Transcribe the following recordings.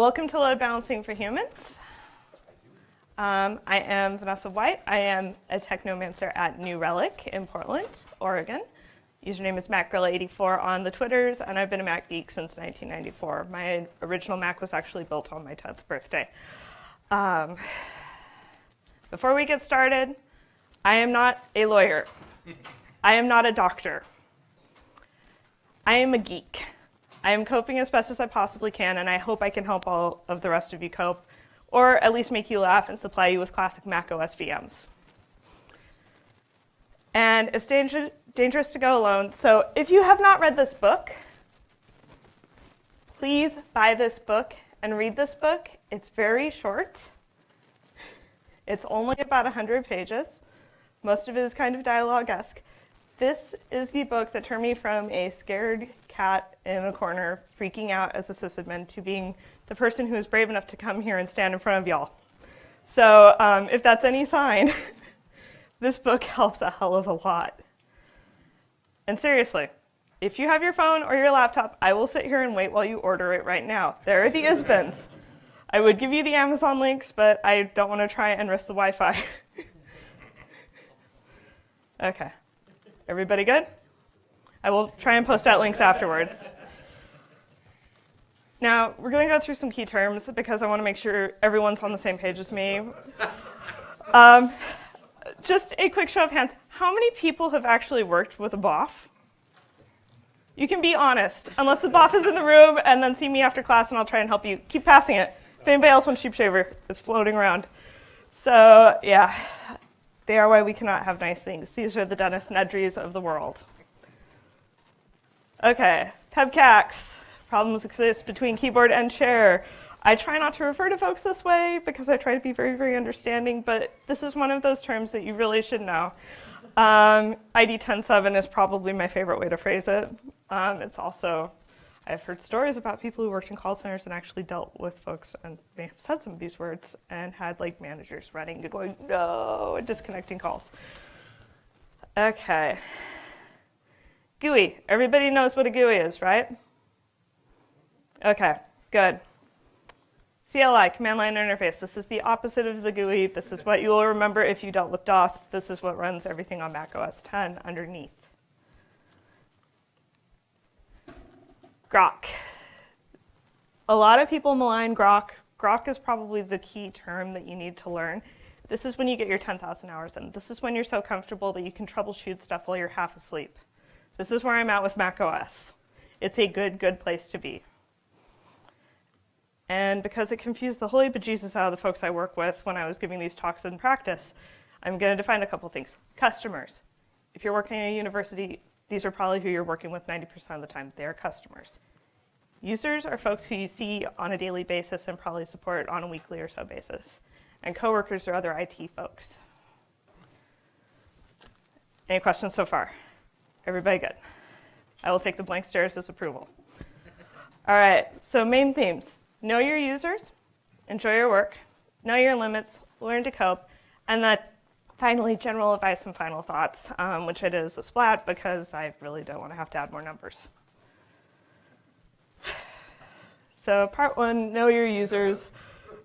Welcome to Load Balancing for Humans. I am Vanessa White. I am a technomancer at New Relic in Portland, Oregon. Username is MacGorilla84 on the Twitters, and I've been a Mac geek since 1994. My original Mac was actually built on my 10th birthday. Before we get started, I am not a lawyer. I am not a doctor. I am a geek. I am coping as best as I possibly can, and I hope I can help all of the rest of you cope, or at least make you laugh and supply you with classic macOS VMs. And it's dangerous to go alone, so if you have not read this book, please buy this book and read this book. It's very short. It's only about 100 pages. Most of it is kind of dialogue-esque. This is the book that turned me from a scared cat in a corner freaking out as a sysadmin to being the person who is brave enough to come here and stand in front of y'all. So if that's any sign, this book helps a hell of a lot. And seriously, if you have your phone or your laptop, I will sit here and wait while you order it right now. There are the ISBNs. I would give you the Amazon links, but I don't want to try and risk the Wi-Fi. Okay. Everybody good? I will try and post out links afterwards. Now, we're going to go through some key terms because I want to make sure everyone's on the same page as me. Just a quick show of hands. How many people have actually worked with a BOf? You can be honest, unless the BOf is in the room, and then see me after class and I'll try and help you. Keep passing it. If anybody else wants sheep shaver, it's floating around. So, yeah. They are why we cannot have nice things. These are the Dennis Nedrys of the world. Okay, pebcax. Problems exist between keyboard and chair. I try not to refer to folks this way because I try to be very, very understanding, but this is one of those terms that you really should know. ID 10.7 is probably my favorite way to phrase it. It's also, I've heard stories about people who worked in call centers and actually dealt with folks and may have said some of these words and had like managers running and going, no, and disconnecting calls. Okay. GUI. Everybody knows what a GUI is, right? Okay, good. CLI, command line interface. This is the opposite of the GUI. This is what you will remember if you dealt with DOS. This is what runs everything on macOS 10 underneath. Grok. A lot of people malign Grok. Grok is probably the key term that you need to learn. This is when you get your 10,000 hours in. This is when you're so comfortable that you can troubleshoot stuff while you're half asleep. This is where I'm at with macOS. It's a good place to be. And because it confused the holy bejesus out of the folks I work with when I was giving these talks in practice, I'm going to define a couple things. Customers. If you're working at a university, these are probably who you're working with 90% of the time. They are customers. Users are folks who you see on a daily basis and probably support on a weekly or so basis. And coworkers are other IT folks. Any questions so far? Everybody good? I will take the blank stares as approval. All right, so main themes. Know your users, enjoy your work, know your limits, learn to cope, and that finally, general advice and final thoughts, which it is a splat because I really don't want to have to add more numbers. So part one, know your users.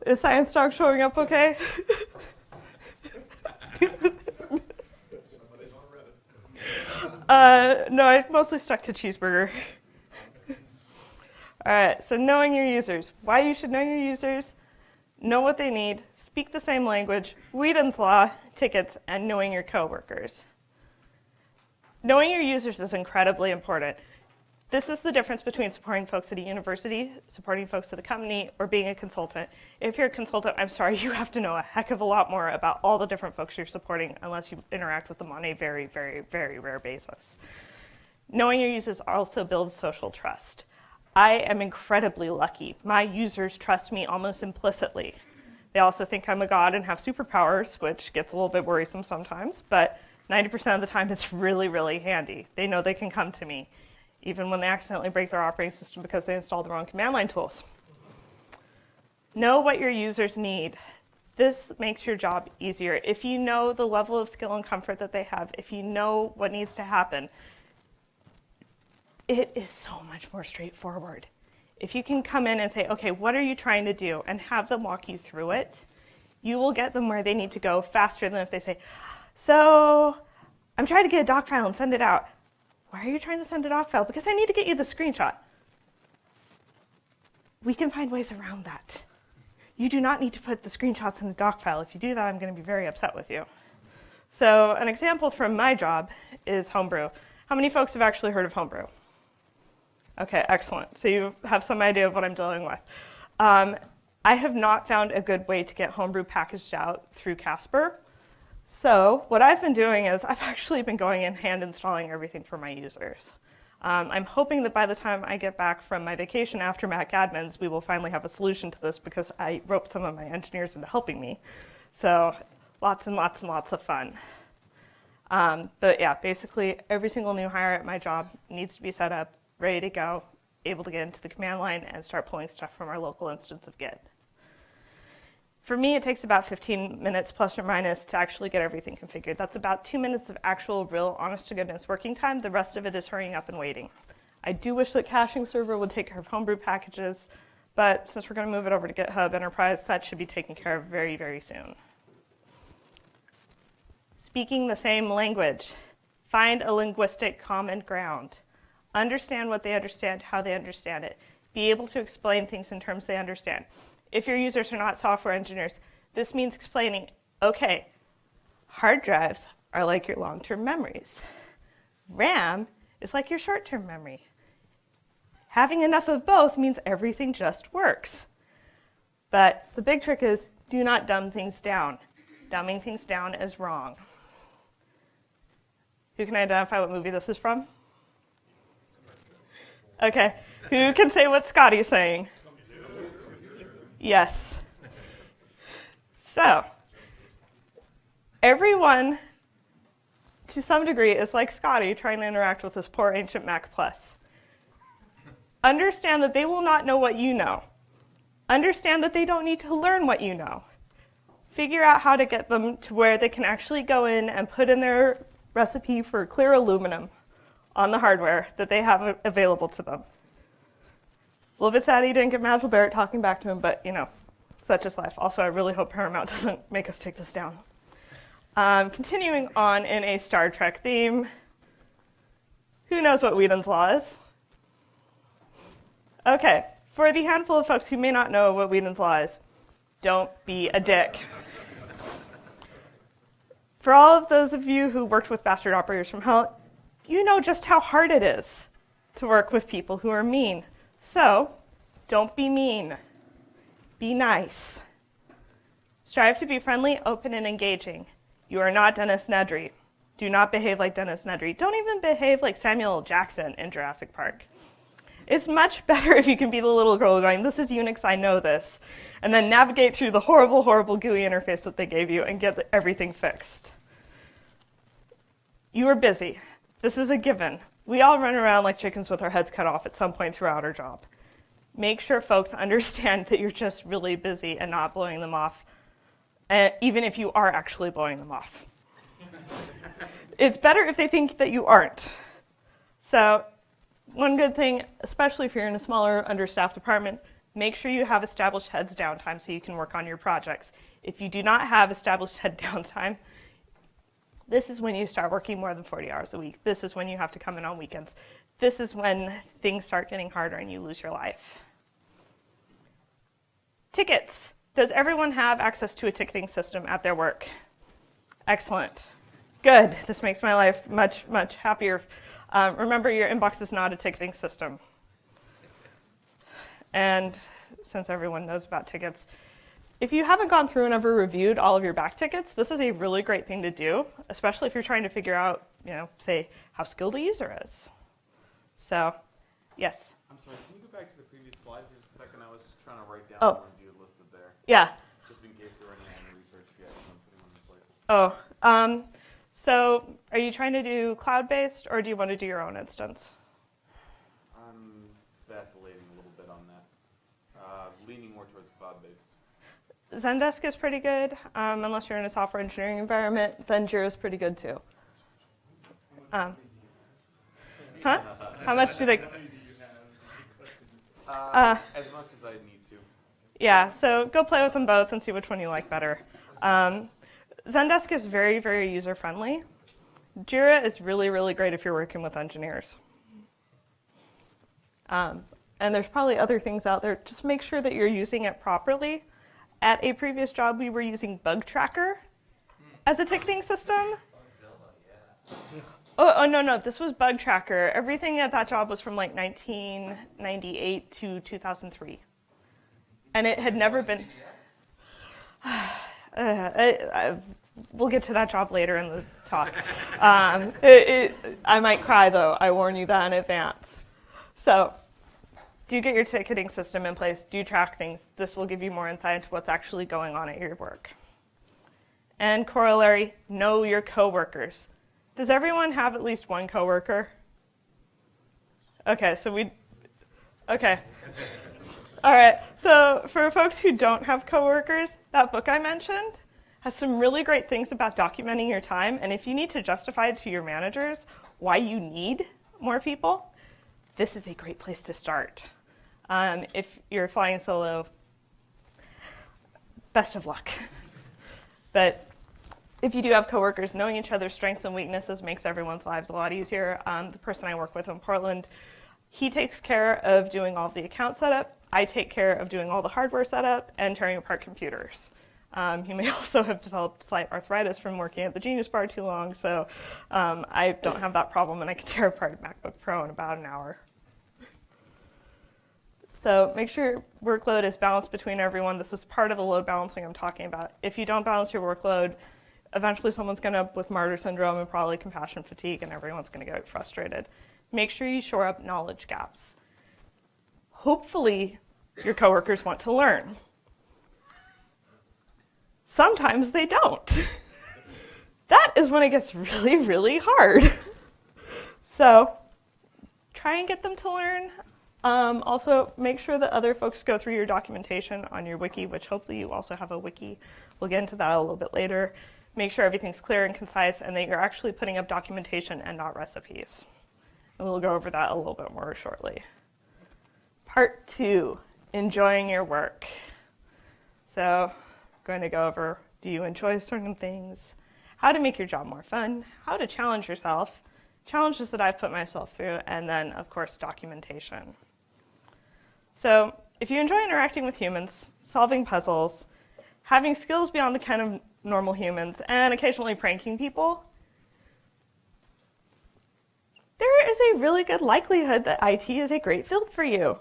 Is Science Dog showing up okay? No, I mostly stuck to cheeseburger. All right, so knowing your users. Why you should know your users, know what they need, speak the same language, Wheaton's Law, tickets, and knowing your coworkers. Knowing your users is incredibly important. This is the difference between supporting folks at a university, supporting folks at a company, or being a consultant. If you're a consultant, I'm sorry, you have to know a heck of a lot more about all the different folks you're supporting unless you interact with them on a very, very, very rare basis. Knowing your users also builds social trust. I am incredibly lucky. My users trust me almost implicitly. They also think I'm a god and have superpowers, which gets a little bit worrisome sometimes, but 90% of the time it's really, really handy. They know they can come to me, even when they accidentally break their operating system because they installed the wrong command line tools. Know what your users need. This makes your job easier. If you know the level of skill and comfort that they have, if you know what needs to happen, it is so much more straightforward. If you can come in and say, okay, what are you trying to do, and have them walk you through it, you will get them where they need to go faster than if they say, so I'm trying to get a doc file and send it out. Why are you trying to send a doc file? Because I need to get you the screenshot. We can find ways around that. You do not need to put the screenshots in the doc file. If you do that, I'm going to be very upset with you. So an example from my job is Homebrew. How many folks have actually heard of Homebrew? Okay, excellent. So you have some idea of what I'm dealing with. I have not found a good way to get Homebrew packaged out through Casper. So what I've been doing is I've actually been going in hand installing everything for my users. I'm hoping that by the time I get back from my vacation after MacAdmins, we will finally have a solution to this because I roped some of my engineers into helping me. So lots and lots and lots of fun. But yeah, basically every single new hire at my job needs to be set up, ready to go, able to get into the command line and start pulling stuff from our local instance of Git. For me, it takes about 15 minutes plus or minus to actually get everything configured. That's about 2 minutes of actual, real, honest-to-goodness working time. The rest of it is hurrying up and waiting. I do wish that caching server would take care of Homebrew packages, but since we're going to move it over to GitHub Enterprise, that should be taken care of very, very soon. Speaking the same language. Find a linguistic common ground. Understand what they understand, how they understand it. Be able to explain things in terms they understand. If your users are not software engineers, this means explaining, okay, hard drives are like your long-term memories. RAM is like your short-term memory. Having enough of both means everything just works. But the big trick is do not dumb things down. Dumbing things down is wrong. Who can identify what movie this is from? Okay, who can say what Scotty's saying? Yes. So, everyone, to some degree, is like Scotty trying to interact with this poor ancient Mac Plus. Understand that they will not know what you know. Understand that they don't need to learn what you know. Figure out how to get them to where they can actually go in and put in their recipe for clear aluminum on the hardware that they have available to them. A little bit sad he didn't get Magil Barrett talking back to him, but you know, such is life. Also, I really hope Paramount doesn't make us take this down. Continuing on in a Star Trek theme, who knows what Wheaton's law is? Okay, for the handful of folks who may not know what Wheaton's law is, don't be a dick. For all of those of you who worked with bastard operators from hell, you know just how hard it is to work with people who are mean. So, don't be mean. Be nice. Strive to be friendly, open, and engaging. You are not Dennis Nedry. Do not behave like Dennis Nedry. Don't even behave like Samuel L. Jackson in Jurassic Park. It's much better if you can be the little girl going, this is Unix, I know this, and then navigate through the horrible, horrible GUI interface that they gave you and get everything fixed. You are busy. This is a given. We all run around like chickens with our heads cut off at some point throughout our job. Make sure folks understand that you're just really busy and not blowing them off, even if you are actually blowing them off. It's better if they think that you aren't. So one good thing, especially if you're in a smaller, understaffed department, make sure you have established heads downtime so you can work on your projects. If you do not have established head downtime, this is when you start working more than 40 hours a week. This is when you have to come in on weekends. This is when things start getting harder and you lose your life. Tickets. Does everyone have access to a ticketing system at their work? Excellent. Good. This makes my life much, much happier. Remember, your inbox is not a ticketing system. And since everyone knows about tickets, if you haven't gone through and ever reviewed all of your back tickets, this is a really great thing to do, especially if you're trying to figure out, say, how skilled a user is. So, yes? I'm sorry, can you go back to the previous slide for just a second? I was just trying to write down the ones you had listed there. Yeah. Just in case there were any research yet, I'm putting them in place. So are you trying to do cloud-based, or do you want to do your own instance? I'm vacillating a little bit on that. Leaning more towards cloud-based. Zendesk is pretty good, unless you're in a software engineering environment. Then Jira is pretty good too. Huh? How much do they? As much as I need to. Yeah, so go play with them both and see which one you like better. Zendesk is very, very user-friendly. Jira is really, really great if you're working with engineers. And there's probably other things out there. Just make sure that you're using it properly. At a previous job, we were using Bug Tracker as a ticketing system. Oh, no, this was Bug Tracker. Everything at that job was from like 1998 to 2003. And it had never been... we'll get to that job later in the talk. I might cry, though. I warn you that in advance. So do get your ticketing system in place. Do track things. This will give you more insight into what's actually going on at your work. And corollary, know your coworkers. Does everyone have at least one coworker? Okay, okay. All right, so for folks who don't have coworkers, that book I mentioned has some really great things about documenting your time, and if you need to justify to your managers why you need more people, this is a great place to start. If you're flying solo, best of luck. But if you do have coworkers, knowing each other's strengths and weaknesses makes everyone's lives a lot easier. The person I work with in Portland, he takes care of doing all of the account setup. I take care of doing all the hardware setup and tearing apart computers. He may also have developed slight arthritis from working at the Genius Bar too long, so I don't have that problem, and I can tear apart a MacBook Pro in about an hour. So make sure your workload is balanced between everyone. This is part of the load balancing I'm talking about. If you don't balance your workload, eventually someone's going to end up with Martyr Syndrome and probably compassion fatigue, and everyone's going to get frustrated. Make sure you shore up knowledge gaps. Hopefully, your coworkers want to learn. Sometimes they don't. That is when it gets really, really hard. So try and get them to learn. Also, make sure that other folks go through your documentation on your wiki, which hopefully you also have a wiki. We'll get into that a little bit later. Make sure everything's clear and concise and that you're actually putting up documentation and not recipes. And we'll go over that a little bit more shortly. Part 2, enjoying your work. So I'm going to go over, do you enjoy certain things? How to make your job more fun, how to challenge yourself, challenges that I've put myself through, and then, of course, documentation. So if you enjoy interacting with humans, solving puzzles, having skills beyond the kind of normal humans, and occasionally pranking people, there is a really good likelihood that IT is a great field for you.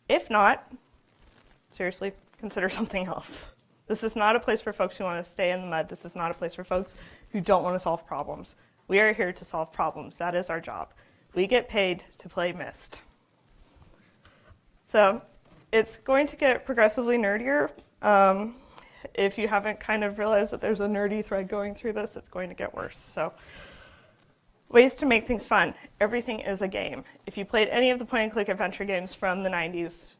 If not, seriously, consider something else. This is not a place for folks who want to stay in the mud. This is not a place for folks who don't want to solve problems. We are here to solve problems. That is our job. We get paid to play Myst. So it's going to get progressively nerdier. If you haven't kind of realized that there's a nerdy thread going through this, it's going to get worse. So ways to make things fun. Everything is a game. If you played any of the point-and-click adventure games from the 90s,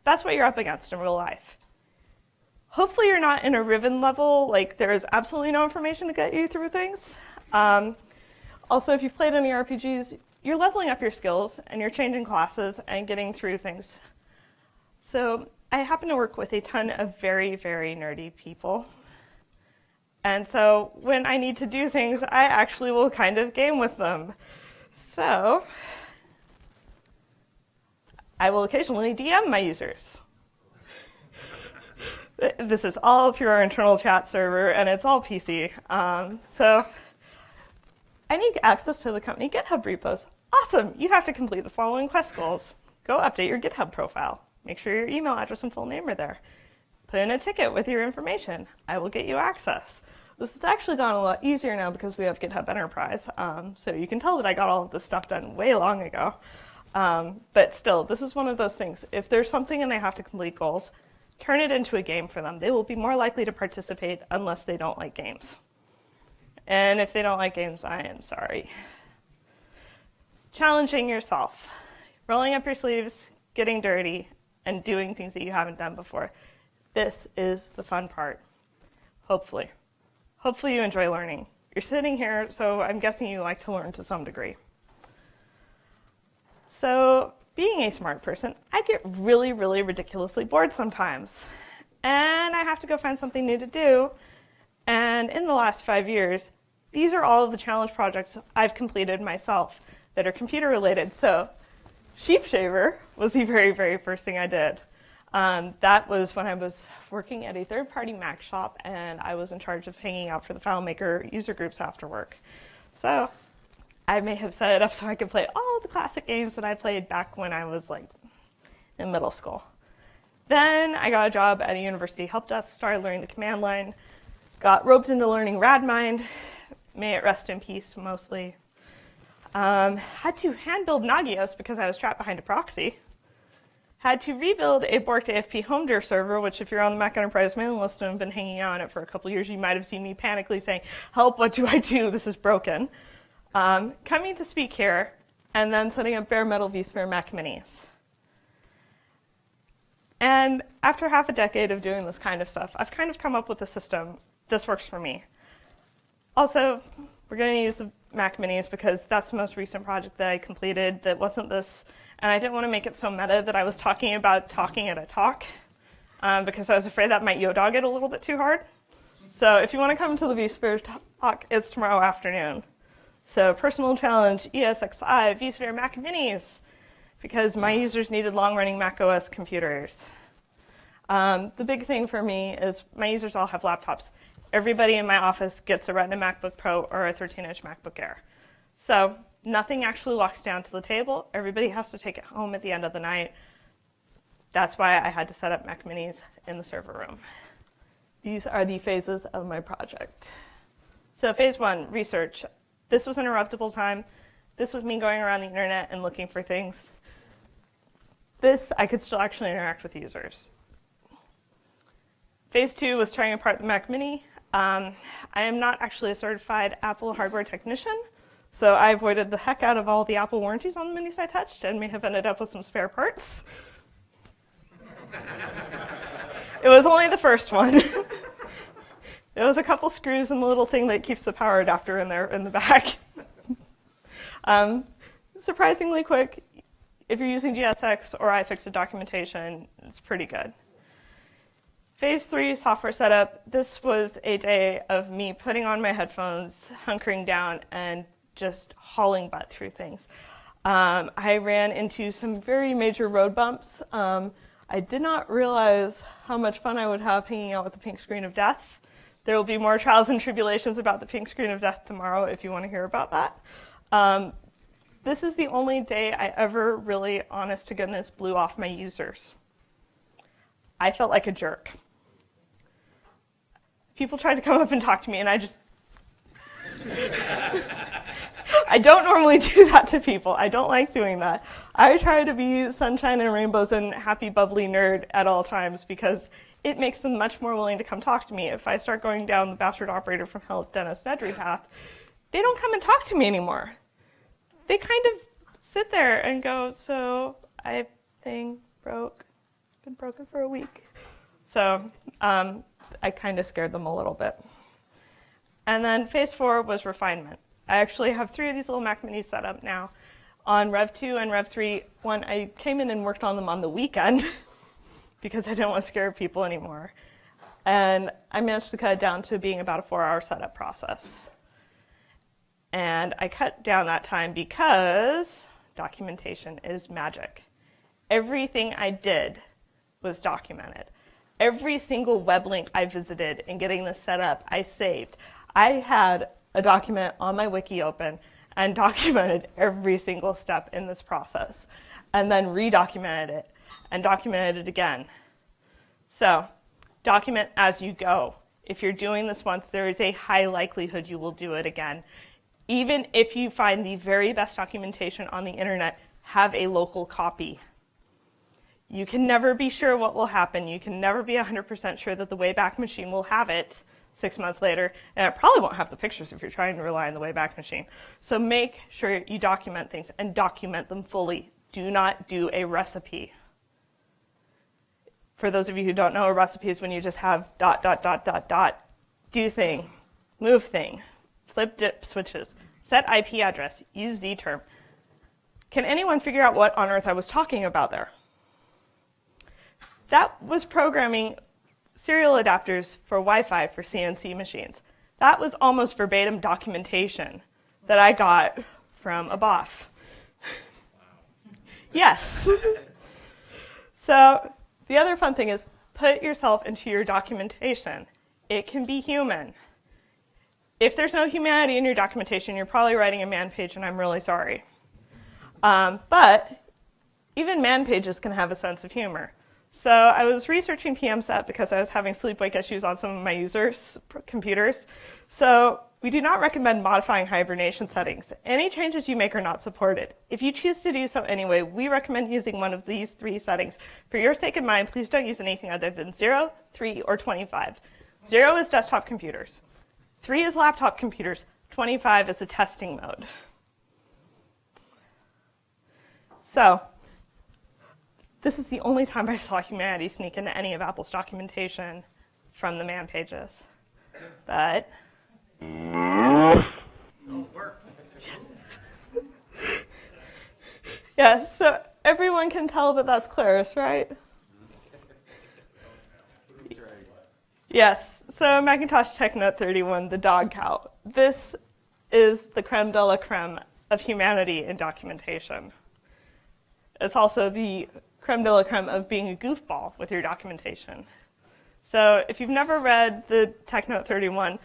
that's what you're up against in real life. Hopefully you're not in a Riven level, like there is absolutely no information to get you through things. Also, if you've played any RPGs, you're leveling up your skills and you're changing classes and getting through things. So I happen to work with a ton of very, very nerdy people. And so when I need to do things, I actually will kind of game with them. So I will occasionally DM my users. This is all through our internal chat server, and it's all PC. So I need access to the company GitHub repos. Awesome, you have to complete the following quest goals. Go update your GitHub profile. Make sure your email address and full name are there. Put in a ticket with your information. I will get you access. This has actually gone a lot easier now because we have GitHub Enterprise. So you can tell that I got all of this stuff done way long ago. But still, this is one of those things. If there's something and they have to complete goals, turn it into a game for them. They will be more likely to participate unless they don't like games. And if they don't like games, I am sorry. Challenging yourself. Rolling up your sleeves, getting dirty, and doing things that you haven't done before. This is the fun part, hopefully. Hopefully you enjoy learning. You're sitting here, so I'm guessing you like to learn to some degree. So being a smart person, I get really, really ridiculously bored sometimes. And I have to go find something new to do. And in the last 5 years, these are all of the challenge projects I've completed myself that are computer related. So Sheep Shaver was the very, very first thing I did. That was when I was working at a third-party Mac shop, and I was in charge of hanging out for the FileMaker user groups after work. So I may have set it up so I could play all the classic games that I played back when I was like in middle school. Then I got a job at a university help desk, started learning the command line, got roped into learning Radmind, may it rest in peace mostly. Had to hand build Nagios because I was trapped behind a proxy. Had to rebuild a borked AFP home dir server, which if you're on the Mac Enterprise mailing list and have been hanging out on it for a couple years, you might have seen me panically saying, help, what do I do? This is broken. Coming to speak here, and then setting up bare metal vSphere Mac Minis. And after half a decade of doing this kind of stuff, I've kind of come up with a system. This works for me. Also, we're going to use the Mac Minis because that's the most recent project that I completed that wasn't this, and I didn't want to make it so meta that I was talking about talking at a talk because I was afraid that might yo-dog it a little bit too hard. So if you want to come to the vSphere talk, it's tomorrow afternoon. So personal challenge, ESXi, vSphere Mac Minis, because my users needed long-running Mac OS computers. The big thing for me is my users all have laptops. Everybody in my office gets a Retina MacBook Pro or a 13-inch MacBook Air. So nothing actually locks down to the table. Everybody has to take it home at the end of the night. That's why I had to set up Mac Minis in the server room. These are the phases of my project. So phase 1, research. This was interruptible time. This was me going around the internet and looking for things. This, I could still actually interact with users. Phase 2 was tearing apart the Mac Mini. I am not actually a certified Apple hardware technician, so I avoided the heck out of all the Apple warranties on the minis I touched and may have ended up with some spare parts. It was only the first one. It was a couple screws and the little thing that keeps the power adapter in there in the back. Surprisingly quick. If you're using GSX or iFixit documentation, it's pretty good. Phase 3, software setup. This was a day of me putting on my headphones, hunkering down, and just hauling butt through things. I ran into some very major road bumps. I did not realize how much fun I would have hanging out with the pink screen of death. There will be more trials and tribulations about the pink screen of death tomorrow if you want to hear about that. This is the only day I ever really, honest to goodness, blew off my users. I felt like a jerk. People tried to come up and talk to me, and I just... I don't normally do that to people. I don't like doing that. I try to be sunshine and rainbows and happy, bubbly nerd at all times because it makes them much more willing to come talk to me. If I start going down the bastard operator from hell Dennis Nedry path, they don't come and talk to me anymore. They kind of sit there and go, so thing broke. It's been broken for a week. So I kind of scared them a little bit. And then phase 4 was refinement. I actually have 3 of these little Mac Minis set up now. On Rev 2 and Rev 3, one, I came in and worked on them on the weekend because I didn't want to scare people anymore. And I managed to cut it down to being about a 4-hour setup process. And I cut down that time because documentation is magic. Everything I did was documented. Every single web link I visited in getting this set up, I saved. I had a document on my wiki open and documented every single step in this process, and then redocumented it and documented it again. So, document as you go. If you're doing this once, there is a high likelihood you will do it again. Even if you find the very best documentation on the internet, have a local copy. You can never be sure what will happen. You can never be 100% sure that the Wayback Machine will have it 6 months later, and it probably won't have the pictures if you're trying to rely on the Wayback Machine. So make sure you document things and document them fully. Do not do a recipe. For those of you who don't know, a recipe is when you just have ... do thing, move thing, flip dip switches, set IP address, use zterm. Can anyone figure out what on earth I was talking about there? That was programming serial adapters for Wi-Fi for CNC machines. That was almost verbatim documentation that I got from a BOf. Yes. So the other fun thing is put yourself into your documentation. It can be human. If there's no humanity in your documentation, you're probably writing a man page, and I'm really sorry. But even man pages can have a sense of humor. So I was researching PMSet because I was having sleep-wake issues on some of my users' computers. So we do not recommend modifying hibernation settings. Any changes you make are not supported. If you choose to do so anyway, we recommend using one of these 3 settings. For your sake in mind, please don't use anything other than 0, 3, or 25. 0 is desktop computers. 3 is laptop computers. 25 is a testing mode. So this is the only time I saw humanity sneak into any of Apple's documentation from the man pages. But yeah, so everyone can tell that that's Claris, right? Yes, so Macintosh TechNote 31, the dog cow. This is the creme de la creme of humanity in documentation. It's also the creme de la creme of being a goofball with your documentation. So if you've never read the TechNote 31,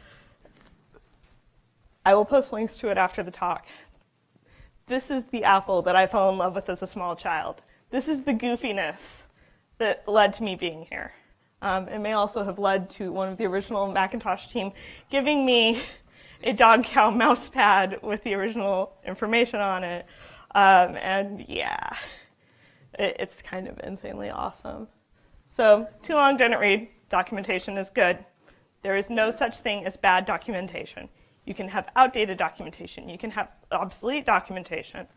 I will post links to it after the talk. This is the Apple that I fell in love with as a small child. This is the goofiness that led to me being here. It may also have led to one of the original Macintosh team giving me a dog cow mouse pad with the original information on it. And yeah, it's kind of insanely awesome. So too long, didn't read. Documentation is good. There is no such thing as bad documentation. You can have outdated documentation. You can have obsolete documentation.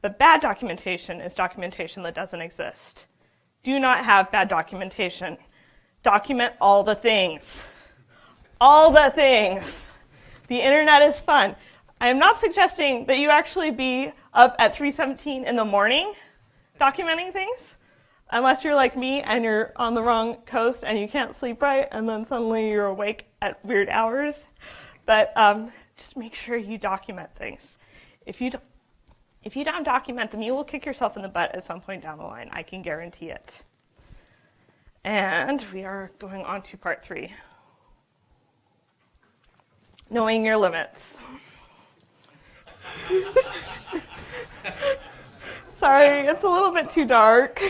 But bad documentation is documentation that doesn't exist. Do not have bad documentation. Document all the things. All the things. The internet is fun. I am not suggesting that you actually be up at 3:17 in the morning documenting things, unless you're like me and you're on the wrong coast and you can't sleep right, and then suddenly you're awake at weird hours. But just make sure you document things. If you don't document them, you will kick yourself in the butt at some point down the line. I can guarantee it. And we are going on to part 3. Knowing your limits. Sorry, it's a little bit too dark.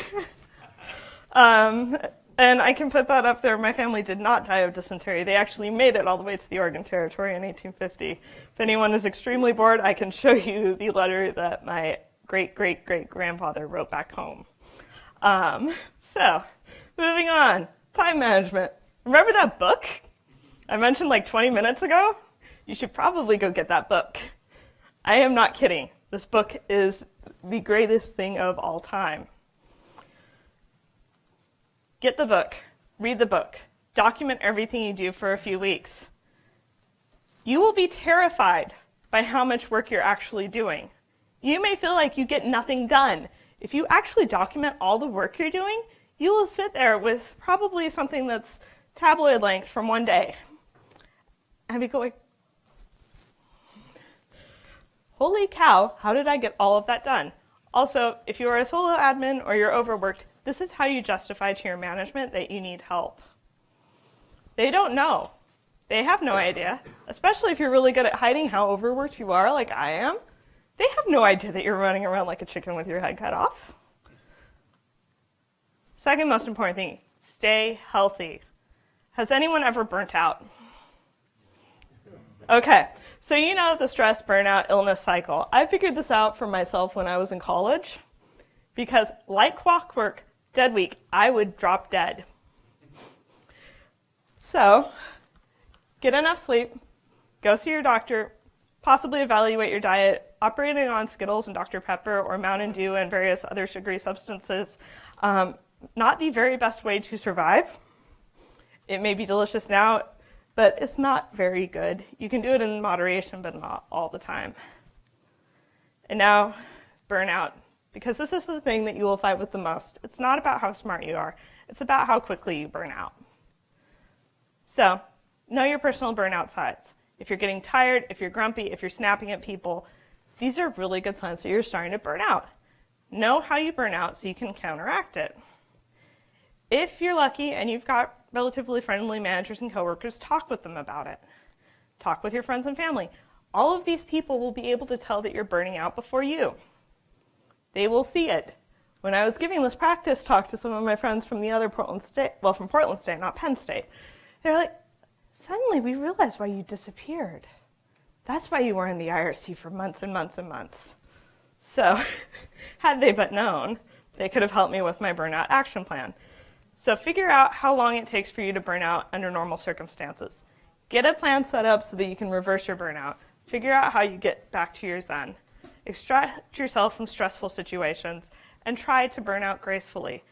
And I can put that up there. My family did not die of dysentery. They actually made it all the way to the Oregon Territory in 1850. If anyone is extremely bored, I can show you the letter that my great-great-great-grandfather wrote back home. So, moving on. Time management. Remember that book I mentioned like 20 minutes ago? You should probably go get that book. I am not kidding. This book is the greatest thing of all time. Get the book, read the book, document everything you do for a few weeks. You will be terrified by how much work you're actually doing. You may feel like you get nothing done. If you actually document all the work you're doing, you will sit there with probably something that's tabloid length from one day. And be going, holy cow, how did I get all of that done? Also, if you are a solo admin or you're overworked, this is how you justify to your management that you need help. They don't know. They have no idea, especially if you're really good at hiding how overworked you are, like I am. They have no idea that you're running around like a chicken with your head cut off. Second most important thing, stay healthy. Has anyone ever burnt out? Okay, so you know the stress, burnout, illness cycle. I figured this out for myself when I was in college because like clockwork, dead week, I would drop dead. So, get enough sleep, go see your doctor, possibly evaluate your diet. Operating on Skittles and Dr. Pepper or Mountain Dew and various other sugary substances, not the very best way to survive. It may be delicious now, but it's not very good. You can do it in moderation, but not all the time. And now, burnout, because this is the thing that you will fight with the most. It's not about how smart you are. It's about how quickly you burn out. So, know your personal burnout signs. If you're getting tired, if you're grumpy, if you're snapping at people, these are really good signs that you're starting to burn out. Know how you burn out so you can counteract it. If you're lucky and you've got relatively friendly managers and coworkers, talk with them about it. Talk with your friends and family. All of these people will be able to tell that you're burning out before you. They will see it. When I was giving this practice talk to some of my friends from the other Portland State, well, from Portland State, not Penn State, they're like, suddenly we realized why you disappeared. That's why you were in the IRC for months and months and months. So, had they but known, they could have helped me with my burnout action plan. So figure out how long it takes for you to burn out under normal circumstances. Get a plan set up so that you can reverse your burnout. Figure out how you get back to your zen. Extract yourself from stressful situations and try to burn out gracefully.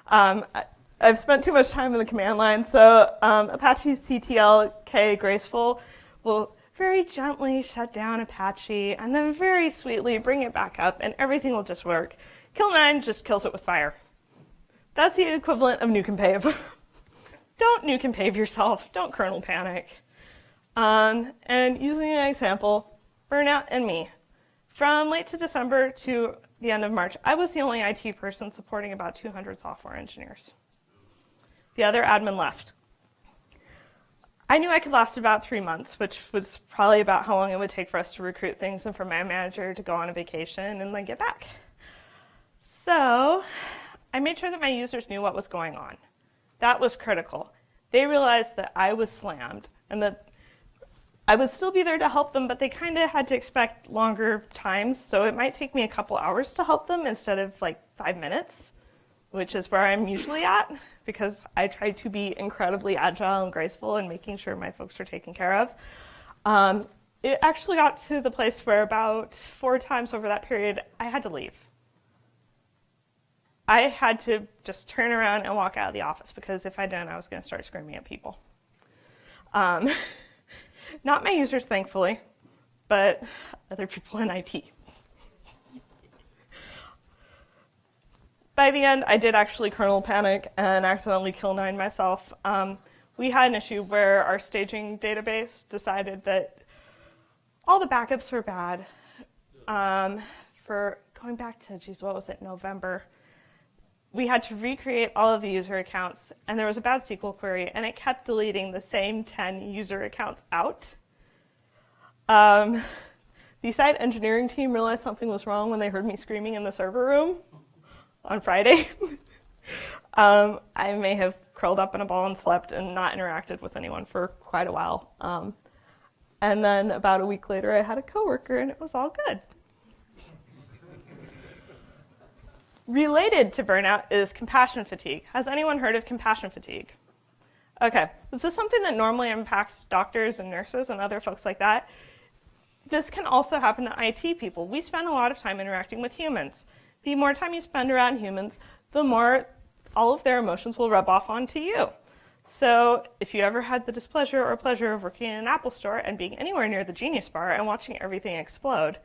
I've spent too much time in the command line, so Apache's TTLK graceful will very gently shut down Apache and then very sweetly bring it back up and everything will just work. Kill9 just kills it with fire. That's the equivalent of nuke and pave. Don't nuke and pave yourself. Don't kernel panic. And using an example, Burnout and Me. From late to December to the end of March, I was the only IT person supporting about 200 software engineers. The other admin left. I knew I could last about 3 months, which was probably about how long it would take for us to recruit things and for my manager to go on a vacation and then get back. So I made sure that my users knew what was going on. That was critical. They realized that I was slammed and that I would still be there to help them, but they kind of had to expect longer times, so it might take me a couple hours to help them instead of like 5 minutes, which is where I'm usually at, because I try to be incredibly agile and graceful in making sure my folks are taken care of. It actually got to the place where about 4 times over that period, I had to leave. I had to just turn around and walk out of the office, because if I didn't, I was going to start screaming at people. Not my users, thankfully, but other people in IT. By the end, I did actually kernel panic and accidentally kill 9 myself. We had an issue where our staging database decided that all the backups were bad. For going back to, what was it, November, we had to recreate all of the user accounts, and there was a bad SQL query, and it kept deleting the same 10 user accounts out. The site engineering team realized something was wrong when they heard me screaming in the server room on Friday. I may have curled up in a ball and slept and not interacted with anyone for quite a while. And then about a week later, I had a coworker, and it was all good. Related to burnout is compassion fatigue. Has anyone heard of compassion fatigue? Okay, this is something that normally impacts doctors and nurses and other folks like that. This can also happen to IT people. We spend a lot of time interacting with humans. The more time you spend around humans, the more all of their emotions will rub off onto you. So if you ever had the displeasure or pleasure of working in an Apple store and being anywhere near the Genius Bar and watching everything explode,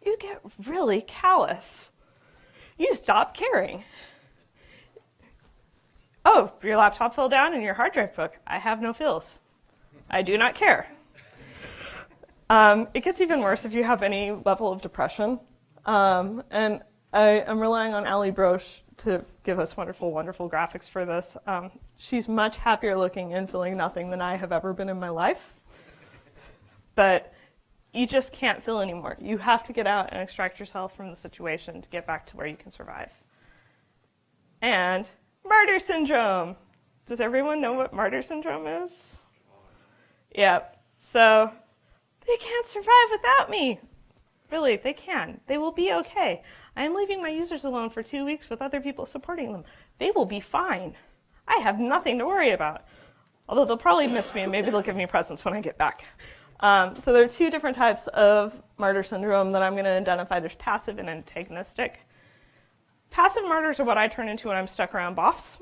you get really callous. You stop caring. Oh, your laptop fell down and your hard drive broke. I have no feels. I do not care. It gets even worse if you have any level of depression. And I am relying on Ali Broche to give us wonderful, wonderful graphics for this. She's much happier looking and feeling nothing than I have ever been in my life. But you just can't feel anymore. You have to get out and extract yourself from the situation to get back to where you can survive. And Martyr Syndrome. Does everyone know what Martyr Syndrome is? Yeah, so they can't survive without me. Really, they can. They will be okay. I am leaving my users alone for 2 weeks with other people supporting them. They will be fine. I have nothing to worry about. Although they'll probably miss me and maybe they'll give me presents when I get back. So there are 2 different types of Martyr Syndrome that I'm going to identify. There's passive and antagonistic. Passive martyrs are what I turn into when I'm stuck around BOfHs.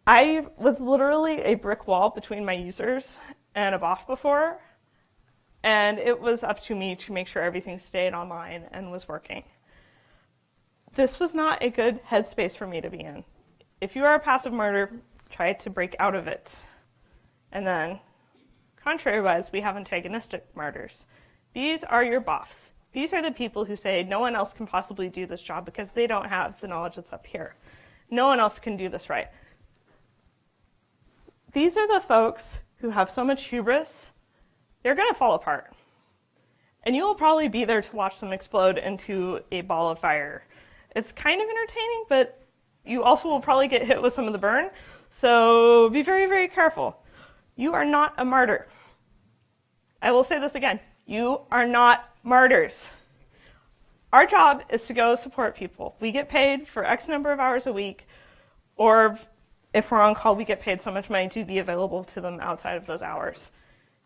I was literally a brick wall between my users and a BOf before, And it was up to me to make sure everything stayed online and was working. This was not a good headspace for me to be in. If you are a passive martyr, try to break out of it. And then, contrary-wise, we have antagonistic martyrs. These are your BOfHs. These are the people who say, no one else can possibly do this job because they don't have the knowledge that's up here. No one else can do this right. These are the folks who have so much hubris, they're going to fall apart. And you will probably be there to watch them explode into a ball of fire. It's kind of entertaining, but you also will probably get hit with some of the burn. So be very, very careful. You are not a martyr. I will say this again. You are not martyrs. Our job is to go support people. We get paid for X number of hours a week, or if we're on call, we get paid so much money to be available to them outside of those hours.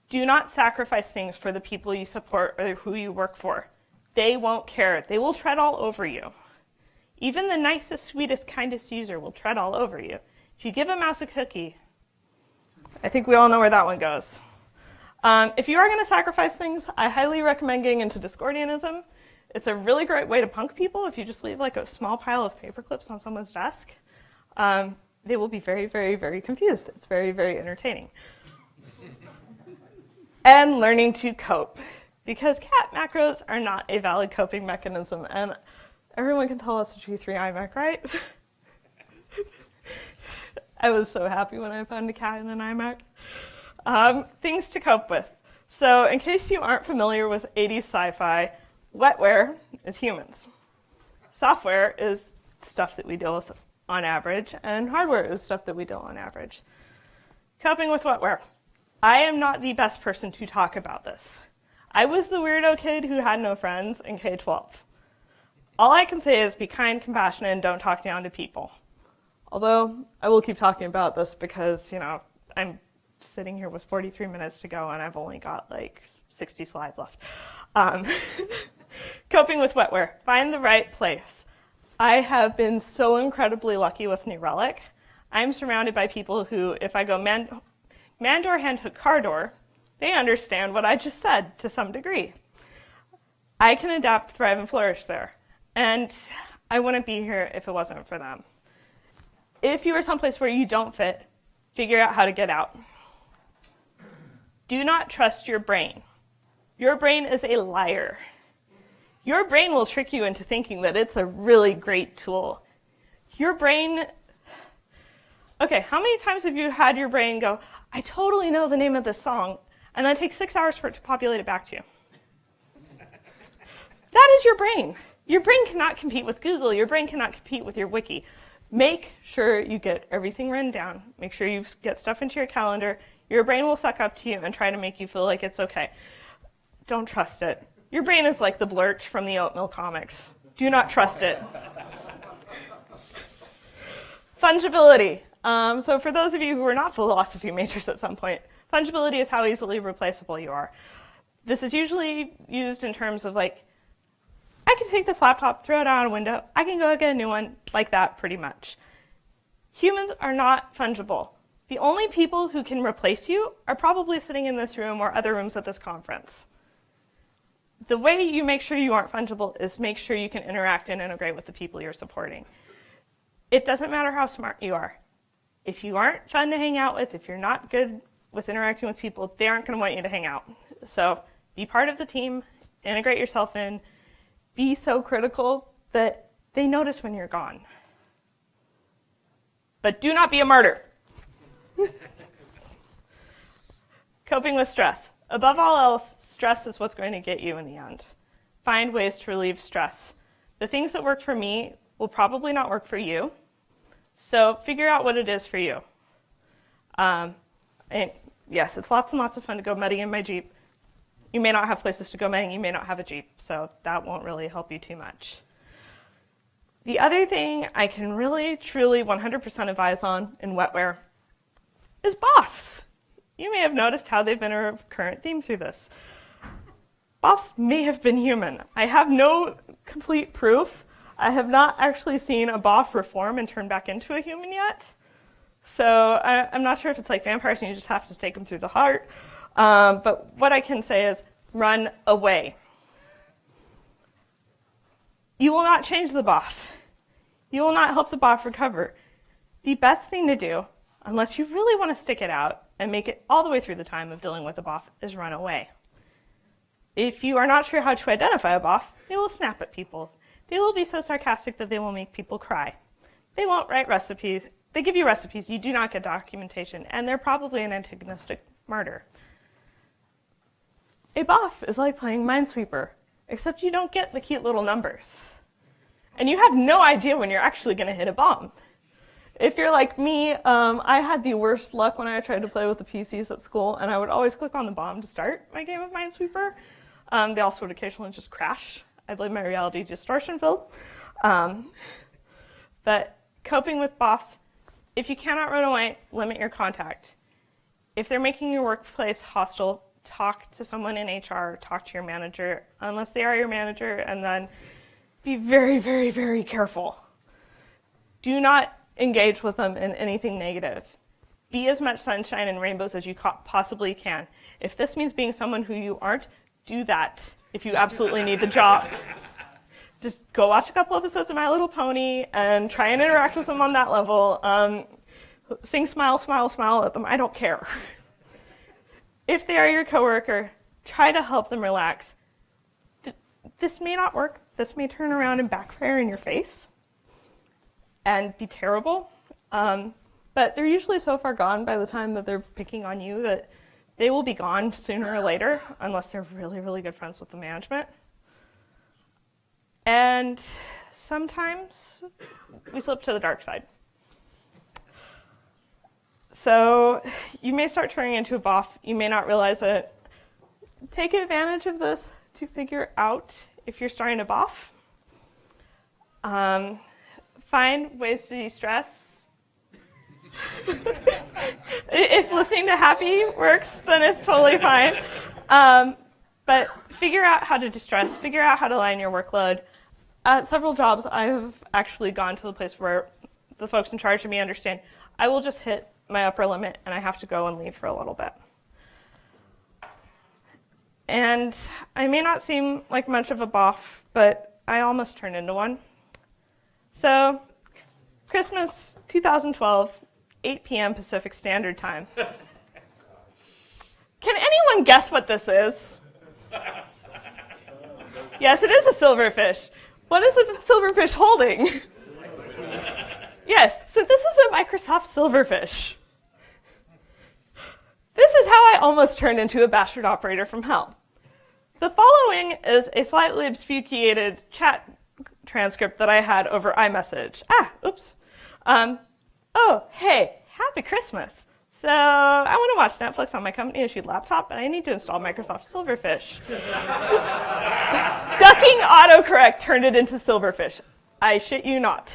Do not sacrifice things for the people you support or who you work for. They won't care. They will tread all over you. Even the nicest, sweetest, kindest user will tread all over you. If you give a mouse a cookie, I think we all know where that one goes. If you are going to sacrifice things, I highly recommend getting into Discordianism. It's a really great way to punk people. If you just leave like a small pile of paper clips on someone's desk, they will be very, very, very confused. It's very, very entertaining. And learning to cope, because cat macros are not a valid coping mechanism. And everyone can tell us a G3 iMac, right? I was so happy when I found a cat in an iMac. Things to cope with. So in case you aren't familiar with 80s sci-fi, Wetware is humans. Software is stuff that we deal with on average, and hardware is stuff that we deal on average. Coping with Wetware. I am not the best person to talk about this. I was the weirdo kid who had no friends in K-12. All I can say is be kind, compassionate, and don't talk down to people. Although I will keep talking about this because, I'm sitting here with 43 minutes to go and I've only got like 60 slides left. Coping with Wetware. Find the right place. I have been so incredibly lucky with New Relic. I'm surrounded by people who, if I go man door, hand hook, car door, they understand what I just said to some degree. I can adapt, thrive, and flourish there. And I wouldn't be here if it wasn't for them. If you are someplace where you don't fit, figure out how to get out. Do not trust your brain. Your brain is a liar. Your brain will trick you into thinking that it's a really great tool. Your brain... Okay, how many times have you had your brain go, I totally know the name of this song, and then it takes 6 hours for it to populate it back to you? That is your brain. Your brain cannot compete with Google. Your brain cannot compete with your wiki. Make sure you get everything written down. Make sure you get stuff into your calendar. Your brain will suck up to you and try to make you feel like it's okay. Don't trust it. Your brain is like the Blurch from the Oatmeal comics. Do not trust it. Fungibility. So for those of you who are not philosophy majors at some point, fungibility is how easily replaceable you are. This is usually used in terms of like, I can take this laptop, throw it out a window, I can go get a new one, like that pretty much. Humans are not fungible. The only people who can replace you are probably sitting in this room or other rooms at this conference. The way you make sure you aren't fungible is make sure you can interact and integrate with the people you're supporting. It doesn't matter how smart you are. If you aren't fun to hang out with, if you're not good with interacting with people, they aren't going to want you to hang out. So be part of the team, integrate yourself in, be so critical that they notice when you're gone. But do not be a martyr. Coping with stress. Above all else, stress is what's going to get you in the end. Find ways to relieve stress. The things that work for me will probably not work for you. So figure out what it is for you. And yes, it's lots and lots of fun to go mudding in my Jeep. You may not have places to go mudding, you may not have a Jeep, so that won't really help you too much. The other thing I can really, truly 100% advise on in Wetware is BOfHs. You may have noticed how they've been a current theme through this. BOfHs may have been human. I have no complete proof. I have not actually seen a BOfH reform and turn back into a human yet. So I'm not sure if it's like vampires and you just have to take them through the heart. But what I can say is Run away. You will not change the BOf. You will not help the BOf recover. The best thing to do, unless you really want to stick it out and make it all the way through the time of dealing with the BOf, is run away. If you are not sure how to identify a BOf, they will snap at people. They will be so sarcastic that they will make people cry. They won't write recipes. They give you recipes. You do not get documentation, and they're probably an antagonistic martyr. A BOf is like playing Minesweeper, except you don't get the cute little numbers. And you have no idea when you're actually going to hit a bomb. If you're like me, I had the worst luck when I tried to play with the PCs at school, and I would always click on the bomb to start my game of Minesweeper. They also would occasionally just crash. I blame my reality distortion field. But coping with BOfs, if you cannot run away, limit your contact. If they're making your workplace hostile, talk to someone in HR, talk to your manager, unless they are your manager, and then be very, very, very careful. Do not engage with them in anything negative. Be as much sunshine and rainbows as you possibly can. If this means being someone who you aren't, do that if you absolutely need the job. Just go watch a couple episodes of My Little Pony and try and interact with them on that level. Sing smile, smile, smile at them. I don't care. If they are your coworker, try to help them relax. This may not work. This may turn around and backfire in your face and be terrible. But they're usually so far gone by the time that they're picking on you that they will be gone sooner or later, unless they're really, really good friends with the management. And sometimes we slip to the dark side. So you may start turning into a BOf. You may not realize it. Take advantage of this to figure out if you're starting to BOf. Find ways to de-stress. If listening to Happy works, then it's totally fine. But figure out how to de-stress. Figure out how to line your workload. At several jobs, I have actually gone to the place where the folks in charge of me understand I will just hit my upper limit and I have to go and leave for a little bit. And I may not seem like much of a BOf, but I almost turned into one. So, Christmas 2012, 8 p.m. Pacific Standard Time. Can anyone guess what this is? Yes, it is a silverfish. What is the silverfish holding? Yes, so this is a Microsoft silverfish. This is how I almost turned into a bastard operator from hell. The following is a slightly obfuscated chat transcript that I had over iMessage. Oops. Oh, hey, happy Christmas. So I want to watch Netflix on my company-issued laptop, and I need to install Microsoft Silverfish. Ducking autocorrect turned it into Silverfish. I shit you not.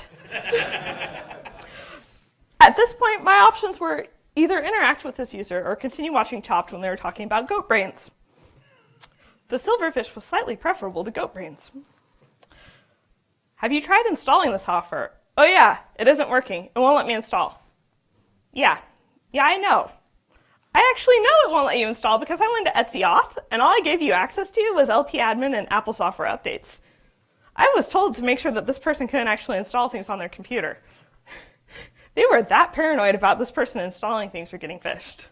At this point, my options were either interact with this user or continue watching Chopped when they were talking about goat brains. The Silverfish was slightly preferable to goat brains. Have you tried installing the software? Oh yeah, it isn't working. It won't let me install. Yeah, I know. I actually know it won't let you install because I went to Etsy Auth, and all I gave you access to was LPadmin and Apple software updates. I was told to make sure that this person couldn't actually install things on their computer. They were that paranoid about this person installing things or getting phished.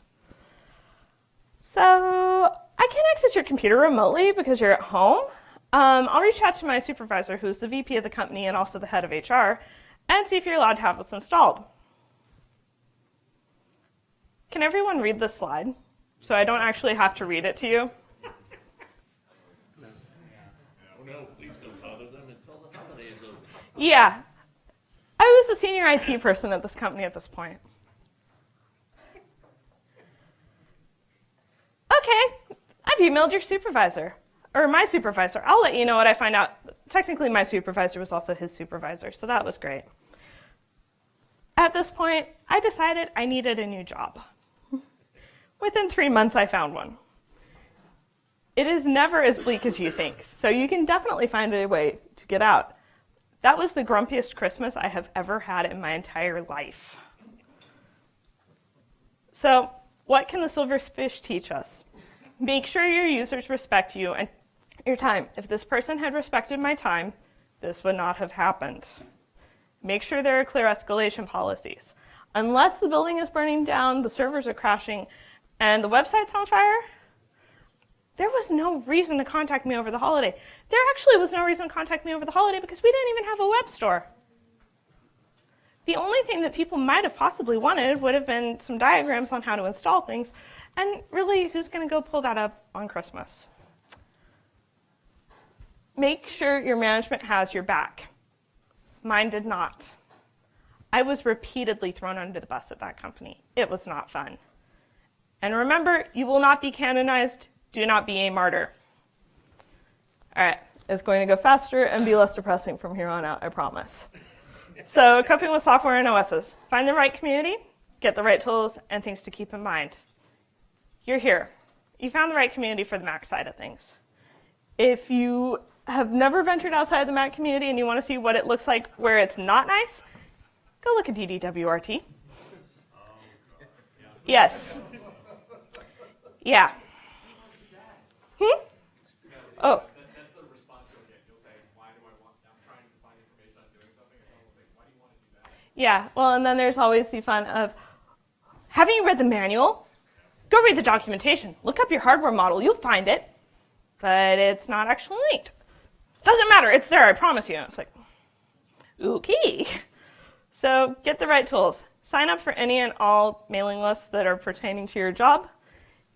So I can't access your computer remotely because you're at home. I'll reach out to my supervisor, who's the VP of the company and also the head of HR, and see if you're allowed to have this installed. Can everyone read this slide so I don't actually have to read it to you? No, please don't bother them until the holiday is over. Yeah. I was the senior IT person at this company at this point. Okay, I've emailed your supervisor, or my supervisor. I'll let you know what I find out. Technically, my supervisor was also his supervisor, so that was great. At this point, I decided I needed a new job. Within 3 months, I found one. It is never as bleak as you think, so you can definitely find a way to get out. That was the grumpiest Christmas I have ever had in my entire life. So, what can the silverfish teach us? Make sure your users respect you and your time. If this person had respected my time, this would not have happened. Make sure there are clear escalation policies. Unless the building is burning down, the servers are crashing, and the website's on fire, there was no reason to contact me over the holiday. There actually was no reason to contact me over the holiday because we didn't even have a web store. The only thing that people might have possibly wanted would have been some diagrams on how to install things, and really, who's going to go pull that up on Christmas? Make sure your management has your back. Mine did not. I was repeatedly thrown under the bus at that company. It was not fun. And remember, you will not be canonized. Do not be a martyr. All right, it's going to go faster and be less depressing from here on out, I promise. So, coping with software and OSes. Find the right community, get the right tools, and things to keep in mind. You're here. You found the right community for the Mac side of things. If you have never ventured outside the Mac community and you want to see what it looks like where it's not nice, go look at DDWRT. Yes. Yeah. Oh. That's the response you'll get. You'll say, why do I want, I'm trying to find information on doing something, and someone will say, why do you want to do that? Yeah, well, and then there's always the fun of, haven't you read the manual? Go read the documentation. Look up your hardware model. You'll find it. But it's not actually linked. Doesn't matter. It's there, I promise you. It's like, okay. So get the right tools. Sign up for any and all mailing lists that are pertaining to your job.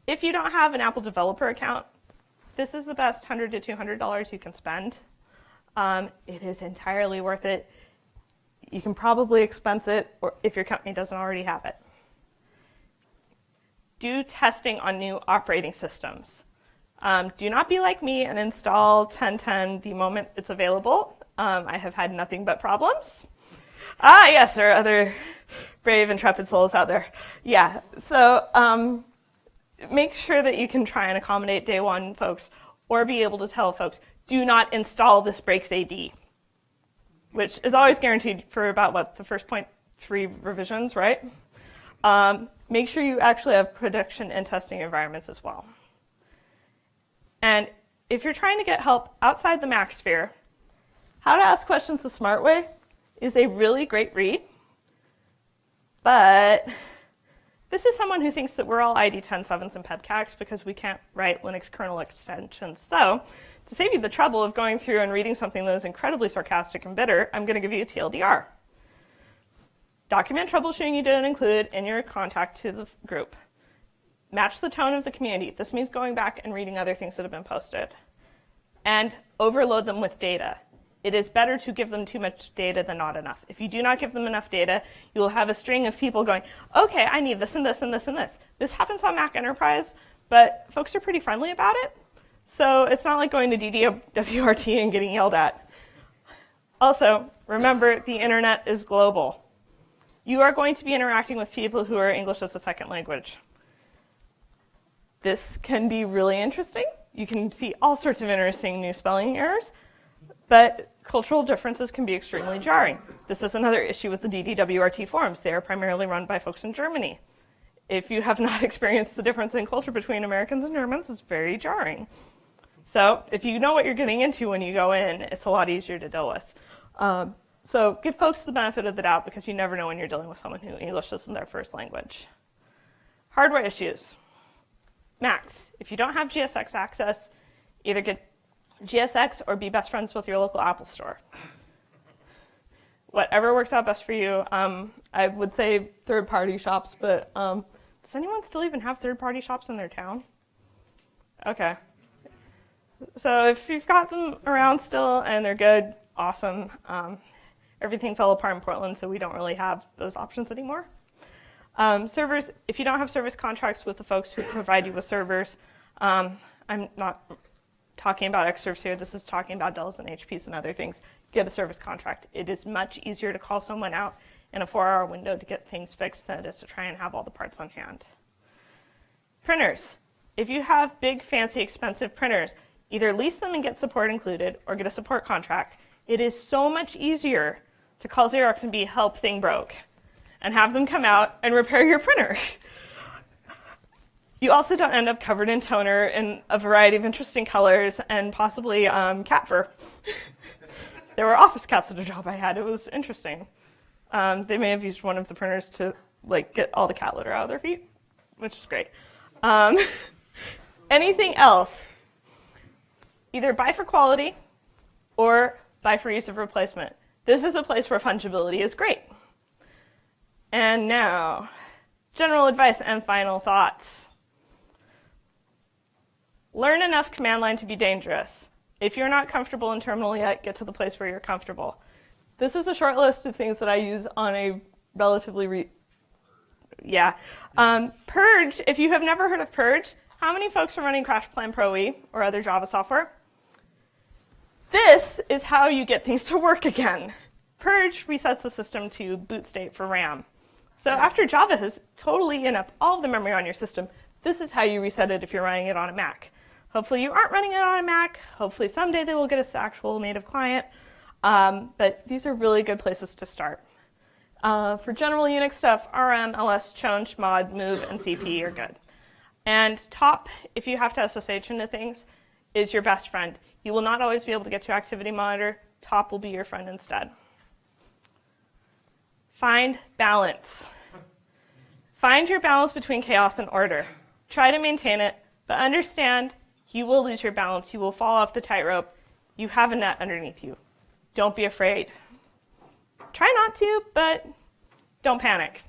If you don't have an Apple developer account, this is the best $100 to $200 you can spend. It is entirely worth it. You can probably expense it or if your company doesn't already have it. Do testing on new operating systems. Do not be like me and install 1010 the moment it's available. I have had nothing but problems. Yes, there are other brave, intrepid souls out there. Yeah, so make sure that you can try and accommodate day one folks or be able to tell folks, do not install this breaks AD, which is always guaranteed for about, the first 0.3 revisions, right? Make sure you actually have production and testing environments as well. And if you're trying to get help outside the Mac sphere, How to Ask Questions the Smart Way is a really great read. But this is someone who thinks that we're all ID 10.7s and pebcacs because we can't write Linux kernel extensions. So to save you the trouble of going through and reading something that is incredibly sarcastic and bitter, I'm going to give you a TLDR. Document troubleshooting you didn't include in your contact to the group. Match the tone of the community. This means going back and reading other things that have been posted. And overload them with data. It is better to give them too much data than not enough. If you do not give them enough data, you will have a string of people going, okay, I need this and this and this and this. This happens on Mac Enterprise, but folks are pretty friendly about it. So it's not like going to DDWRT and getting yelled at. Also, remember, the internet is global. You are going to be interacting with people who are English as a second language. This can be really interesting. You can see all sorts of interesting new spelling errors, but cultural differences can be extremely jarring. This is another issue with the DDWRT forums. They are primarily run by folks in Germany. If you have not experienced the difference in culture between Americans and Germans, it's very jarring. So if you know what you're getting into when you go in, it's a lot easier to deal with. So give folks the benefit of the doubt because you never know when you're dealing with someone who English isn't their first language. Hardware issues. Macs. If you don't have GSX access, either get GSX or be best friends with your local Apple store. Whatever works out best for you. I would say third-party shops, but does anyone still even have third-party shops in their town? Okay. So if you've got them around still and they're good, awesome. Everything fell apart in Portland, so we don't really have those options anymore. Servers, if you don't have service contracts with the folks who provide you with servers, I'm not talking about Xserves here, this is talking about Dells and HPs and other things, get a service contract. It is much easier to call someone out in a 4-hour window to get things fixed than it is to try and have all the parts on hand. Printers. If you have big, fancy, expensive printers, either lease them and get support included or get a support contract. It is so much easier to call Xerox and be help thing broke and have them come out and repair your printer. You also don't end up covered in toner in a variety of interesting colors and possibly cat fur. There were office cats at a job I had. It was interesting. They may have used one of the printers to get all the cat litter out of their feet, which is great. Anything else? Either buy for quality or buy for use of replacement. This is a place where fungibility is great. And now, general advice and final thoughts. Learn enough command line to be dangerous. If you're not comfortable in terminal yet, get to the place where you're comfortable. This is a short list of things that I use on a relatively Purge, if you have never heard of Purge, how many folks are running Crash Plan Pro E or other Java software? This is how you get things to work again. Purge resets the system to boot state for RAM. So after Java has totally eaten up all of the memory on your system, this is how you reset it if you're running it on a Mac. Hopefully you aren't running it on a Mac. Hopefully someday they will get an actual native client. But these are really good places to start. For general Unix stuff, RM, ls, chown, chmod, move, and cp are good. And top, if you have to SSH into things, is your best friend. You will not always be able to get to Activity Monitor. Top will be your friend instead. Find balance. Find your balance between chaos and order. Try to maintain it, but understand you will lose your balance. You will fall off the tightrope. You have a net underneath you. Don't be afraid. Try not to, but don't panic.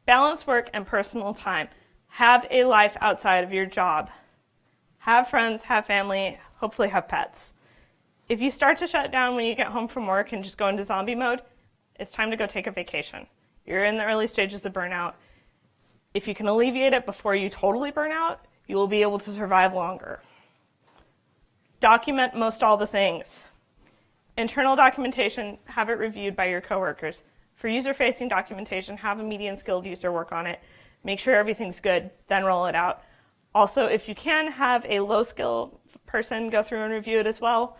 Balance work and personal time. Have a life outside of your job. Have friends, have family, hopefully have pets. If you start to shut down when you get home from work and just go into zombie mode, it's time to go take a vacation. You're in the early stages of burnout. If you can alleviate it before you totally burn out, you will be able to survive longer. Document most all the things. Internal documentation, have it reviewed by your coworkers. For user-facing documentation, have a medium-skilled user work on it. Make sure everything's good, then roll it out. Also, if you can, have a low-skill person go through and review it as well.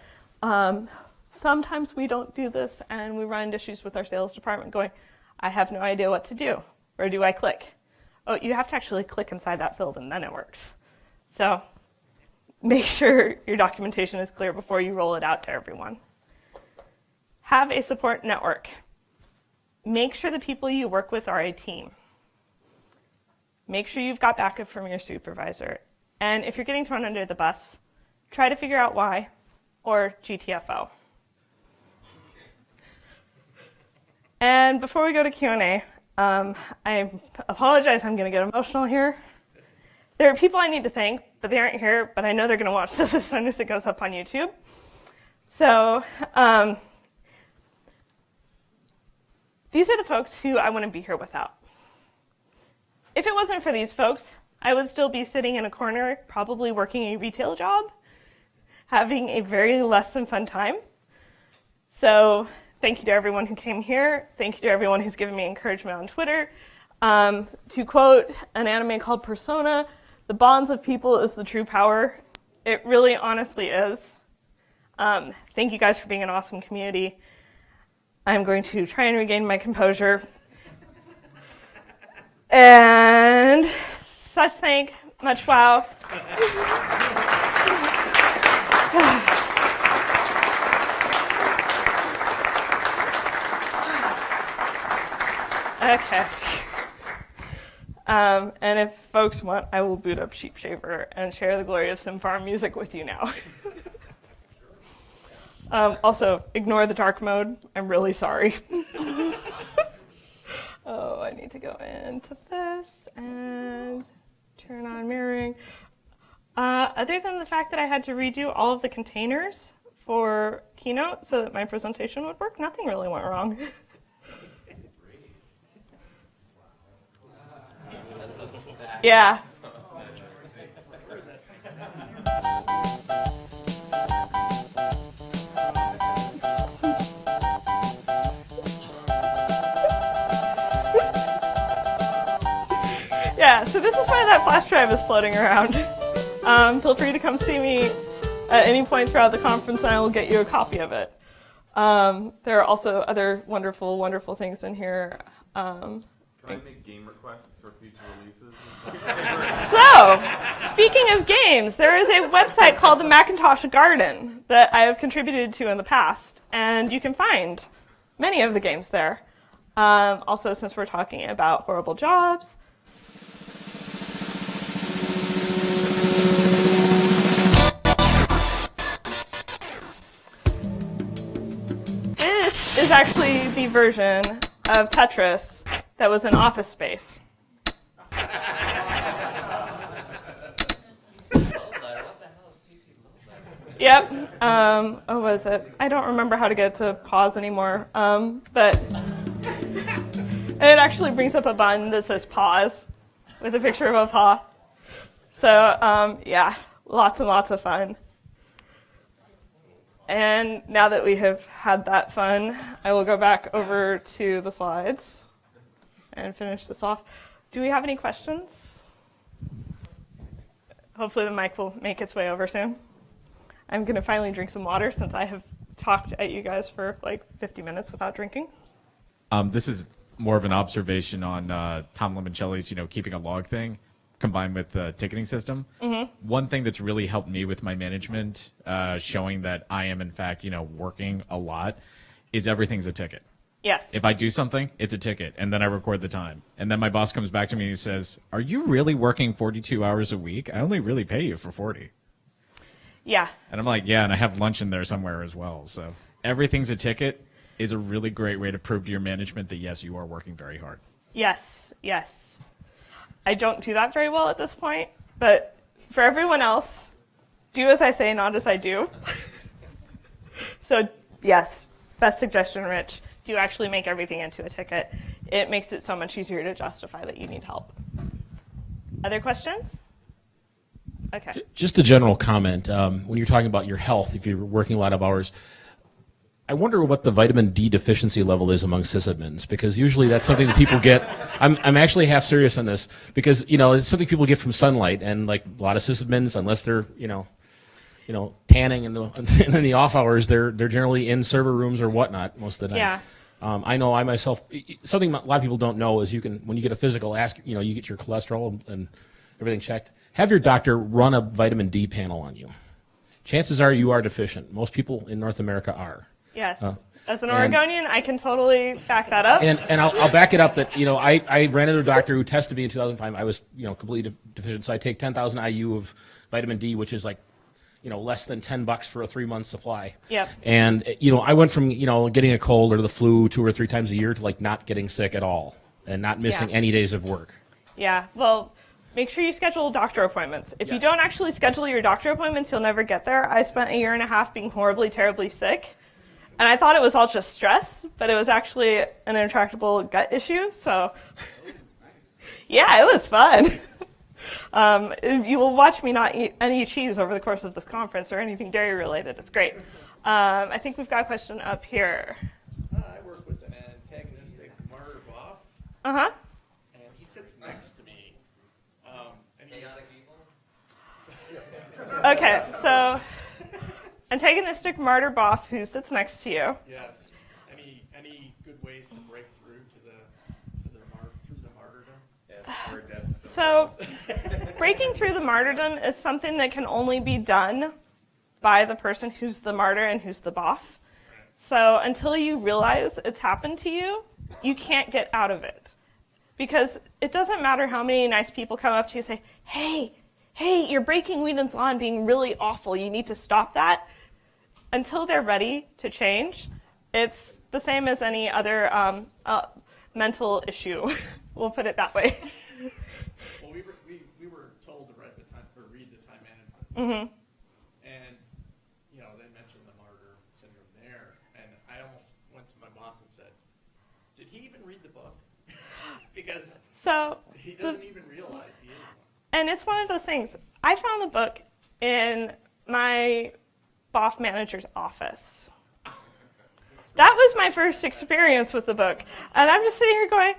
Sometimes we don't do this, and we run into issues with our sales department going, I have no idea what to do. Where do I click? Oh, you have to actually click inside that field, and then it works. So make sure your documentation is clear before you roll it out to everyone. Have a support network. Make sure the people you work with are a team. Make sure you've got backup from your supervisor. And if you're getting thrown under the bus, try to figure out why, or GTFO. And before we go to Q&A, I apologize, I'm going to get emotional here. There are people I need to thank, but they aren't here, but I know they're going to watch this as soon as it goes up on YouTube. So these are the folks who I wouldn't be here without. If it wasn't for these folks, I would still be sitting in a corner, probably working a retail job, having a very less than fun time. So thank you to everyone who came here. Thank you to everyone who's given me encouragement on Twitter. To quote an anime called Persona, the bonds of people is the true power. It really honestly is. Thank you guys for being an awesome community. I'm going to try and regain my composure. And such thank, much wow. Okay. And if folks want, I will boot up Sheep Shaver and share the glory of SimFarm music with you now. Also, ignore the dark mode. I'm really sorry. Oh, I need to go into this and turn on mirroring. Other than the fact that I had to redo all of the containers for Keynote so that my presentation would work, nothing really went wrong. Yeah. Yeah, so this is why that flash drive is floating around. Feel free to come see me at any point throughout the conference and I will get you a copy of it. There are also other wonderful, wonderful things in here. Can I make game requests for future releases? So, speaking of games, there is a website called the Macintosh Garden that I have contributed to in the past, and you can find many of the games there. Also, since we're talking about horrible jobs, this is actually the version of Tetris that was in Office Space. Yep. What was it? I don't remember how to get to pause anymore. But it actually brings up a button that says pause with a picture of a paw. So yeah, lots and lots of fun. And now that we have had that fun, I will go back over to the slides and finish this off. Do we have any questions? Hopefully the mic will make its way over soon. I'm going to finally drink some water since I have talked at you guys for like 50 minutes without drinking. This is more of an observation on Tom Limoncelli's, keeping a log thing combined with the ticketing system. Mm-hmm. One thing that's really helped me with my management, showing that I am in fact, working a lot, is everything's a ticket. Yes. If I do something, it's a ticket, and then I record the time. And then my boss comes back to me and he says, "Are you really working 42 hours a week? I only really pay you for 40." Yeah. And I'm like, yeah, and I have lunch in there somewhere as well. So everything's a ticket is a really great way to prove to your management that, yes, you are working very hard. Yes, yes. I don't do that very well at this point, but for everyone else, do as I say, not as I do. So yes, best suggestion, Rich. Do actually make everything into a ticket. It makes it so much easier to justify that you need help. Other questions? Okay. Just a general comment. When you're talking about your health, if you're working a lot of hours, I wonder what the vitamin D deficiency level is among sysadmins, because usually that's something that people get. I'm actually half serious on this, because it's something people get from sunlight, and like a lot of sysadmins, unless they're tanning in the off hours, they're generally in server rooms or whatnot most of the time. Yeah. I know I myself, something a lot of people don't know is when you get a physical, you get your cholesterol and everything checked. Have your doctor run a vitamin D panel on you. Chances are you are deficient. Most people in North America are. Yes. As an Oregonian, I can totally back that up. And I'll back it up that, I ran into a doctor who tested me in 2005. I was, completely deficient. So I take 10,000 IU of vitamin D, which is like, less than $10 for a 3-month supply. Yep. And, I went from, getting a cold or the flu 2 or 3 times a year to like not getting sick at all and not missing any days of work. Yeah. Well, make sure you schedule doctor appointments. If you don't actually schedule your doctor appointments, you'll never get there. I spent a year and a half being horribly, terribly sick. And I thought it was all just stress, but it was actually an intractable gut issue. So, yeah, it was fun. You will watch me not eat any cheese over the course of this conference or anything dairy related. It's great. I think we've got a question up here. I work with an antagonistic Martyr BOf, Uh-huh. and he sits next to me. Chaotic evil? Okay, so antagonistic Martyr BOf who sits next to you. Yes. Any good ways to break through to the martyrdom? Yes, or death. So breaking through the martyrdom is something that can only be done by the person who's the martyr and who's the BOf. So until you realize it's happened to you, you can't get out of it. Because it doesn't matter how many nice people come up to you and say, hey, you're breaking Wheaton's law and being really awful. You need to stop that. Until they're ready to change, it's the same as any other mental issue. We'll put it that way. Well, we were told to read the time management. Mm-hmm. And, they mentioned the Martyr Syndrome there. And I almost went to my boss and said, did he even read the book? Because he doesn't even realize he is one. And it's one of those things. I found the book in my BOf manager's office. That was my first experience with the book. And I'm just sitting here going,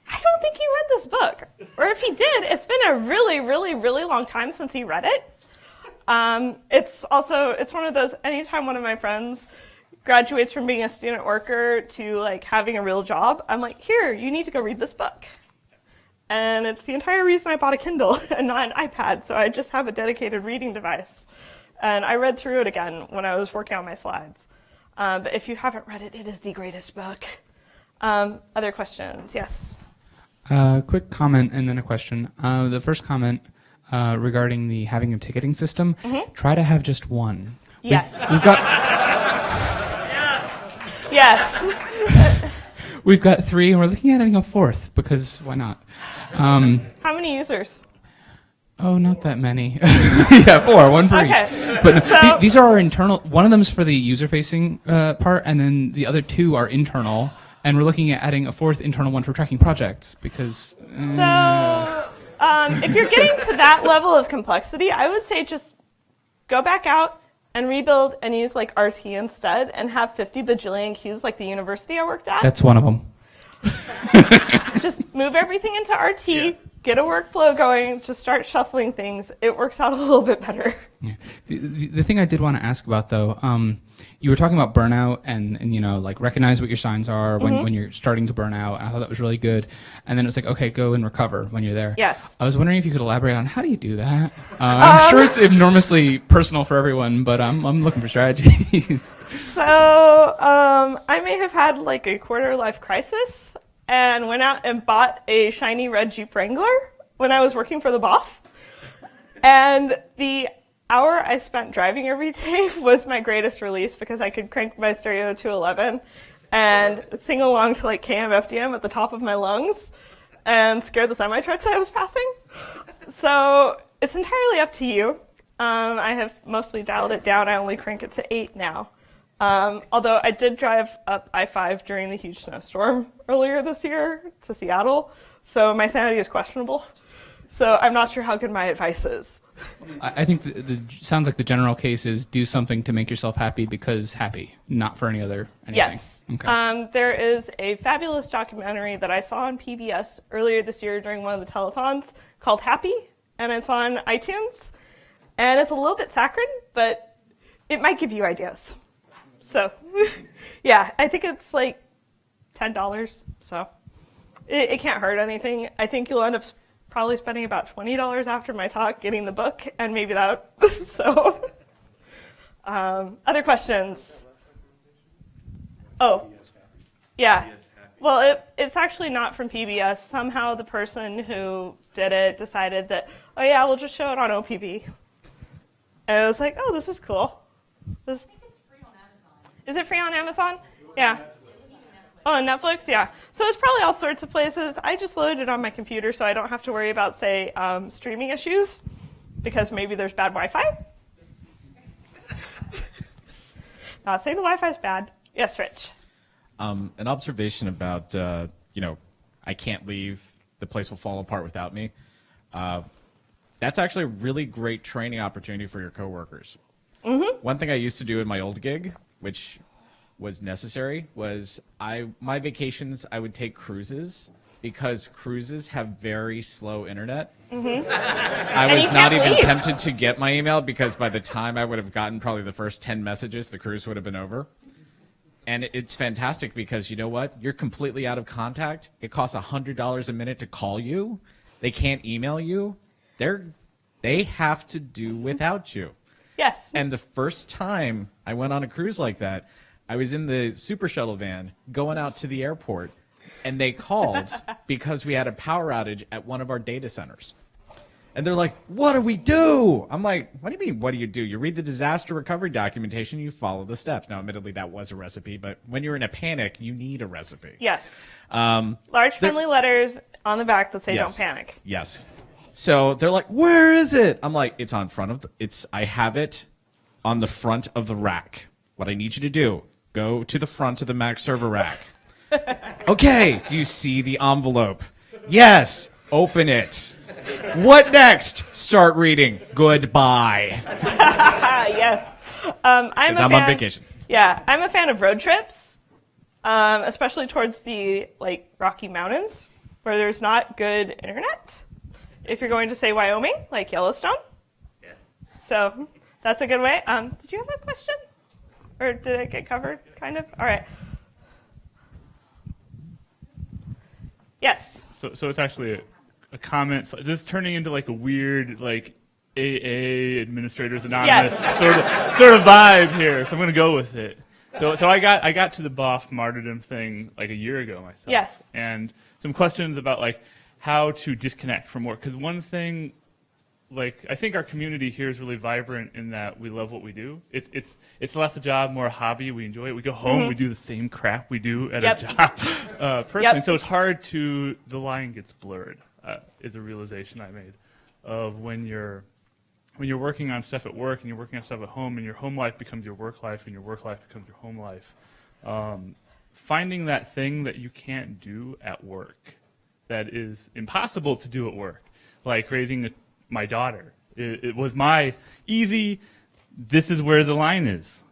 I don't think he read this book. Or if he did, it's been a really, really, really long time since he read it. It's one of those, anytime one of my friends graduates from being a student worker to like having a real job, I'm like, here, you need to go read this book. And it's the entire reason I bought a Kindle and not an iPad, so I just have a dedicated reading device. And I read through it again when I was working on my slides. But if you haven't read it, it is the greatest book. Other questions? Yes? Quick comment and then a question. The first comment regarding the having a ticketing system, try to have just one. Yes. We've got Yes. we've got 3, and we're looking at adding a 4th because why not? How many users? Oh, not that many. Yeah, 4, 1 for Okay. each. But So- these are our internal. One of them is for the user-facing part, and then the other 2 are internal. And we're looking at adding a 4th internal one for tracking projects because. So, if you're getting to that level of complexity, I would say just go back out and rebuild and use like RT instead and have 50 bajillion queues like the university I worked at. That's one of them. Just move everything into RT, get a workflow going, just start shuffling things. It works out a little bit better. Yeah. The thing I did want to ask about though, you were talking about burnout and you know, like recognize what your signs are when you're starting to burn out. I thought that was really good. And then it's like, okay, go and recover when you're there. Yes. I was wondering if you could elaborate on how do you do that? I'm sure it's enormously personal for everyone, but I'm looking for strategies. So I may have had like a quarter life crisis and went out and bought a shiny red Jeep Wrangler when I was working for the BOF. And the hour I spent driving every day was my greatest release because I could crank my stereo to 11 and sing along to like KMFDM at the top of my lungs and scare the semi-trucks I was passing. So it's entirely up to you. I have mostly dialed it down. I only crank it to 8 now. Although I did drive up I-5 during the huge snowstorm earlier this year to Seattle, so my sanity is questionable. So I'm not sure how good my advice is. I think sounds like the general case is do something to make yourself happy because happy, not for anything. Yes. Okay. There is a fabulous documentary that I saw on PBS earlier this year during one of the telethons called Happy, and it's on iTunes. And it's a little bit saccharine, but it might give you ideas. So, yeah, I think it's like $10, so it can't hurt anything. I think you'll end up probably spending about $20 after my talk getting the book, and maybe that. So, other questions? Oh, yeah. Well, it's actually not from PBS. Somehow the person who did it decided that, oh yeah, we'll just show it on OPB. And I was like, oh, this is cool. I think it's free on Amazon. Is it free on Amazon? Yeah. Oh, on Netflix? Yeah. So it's probably all sorts of places. I just loaded it on my computer so I don't have to worry about, say, streaming issues, because maybe there's bad Wi-Fi. Not saying the Wi-Fi's bad. Yes, Rich. An observation about, I can't leave, the place will fall apart without me. That's actually a really great training opportunity for your coworkers. Mm-hmm. One thing I used to do in my old gig, which was necessary, was my vacations, I would take cruises because cruises have very slow internet. Mm-hmm. I was not even tempted to get my email because by the time I would have gotten probably the first 10 messages, the cruise would have been over. And it's fantastic because you know what? You're completely out of contact. It costs $100 a minute to call you. They can't email you. They have to do without you. Yes. And the first time I went on a cruise like that, I was in the super shuttle van going out to the airport, and they called because we had a power outage at one of our data centers. And they're like, what do we do? I'm like, what do you mean, what do you do? You read the disaster recovery documentation, you follow the steps. Now, admittedly, that was a recipe, but when you're in a panic, you need a recipe. Yes. Large friendly letters on the back that say Yes. don't panic. Yes. So they're like, where is it? I'm like, it's on front of I have it on the front of the rack. What I need you to do, go to the front of the Mac server rack. Okay, do you see the envelope? Yes, open it. What next? Start reading. Goodbye. Yes. I'm on vacation. Yeah, I'm a fan of road trips, especially towards the Rocky Mountains, where there's not good internet. If you're going to say Wyoming, like Yellowstone. Yes. So that's a good way. Did you have a question? Or did it get covered, kind of? All right. Yes. So it's actually a comment. So this is turning into like a weird like AA Administrators Anonymous sort of vibe here. So I'm gonna go with it. So I got to the BOF martyrdom thing like a year ago myself. Yes. And some questions about like how to disconnect from work. Because one thing, like I think our community here is really vibrant in that we love what we do. It's less a job, more a hobby. We enjoy it. We go home, we do the same crap we do at our job personally. So it's hard to, the line gets blurred. Is a realization I made of when you're working on stuff at work and you're working on stuff at home, and your home life becomes your work life and your work life becomes your home life. Finding that thing that you can't do at work, that is impossible to do at work, like raising my daughter. It was my easy, this is where the line is.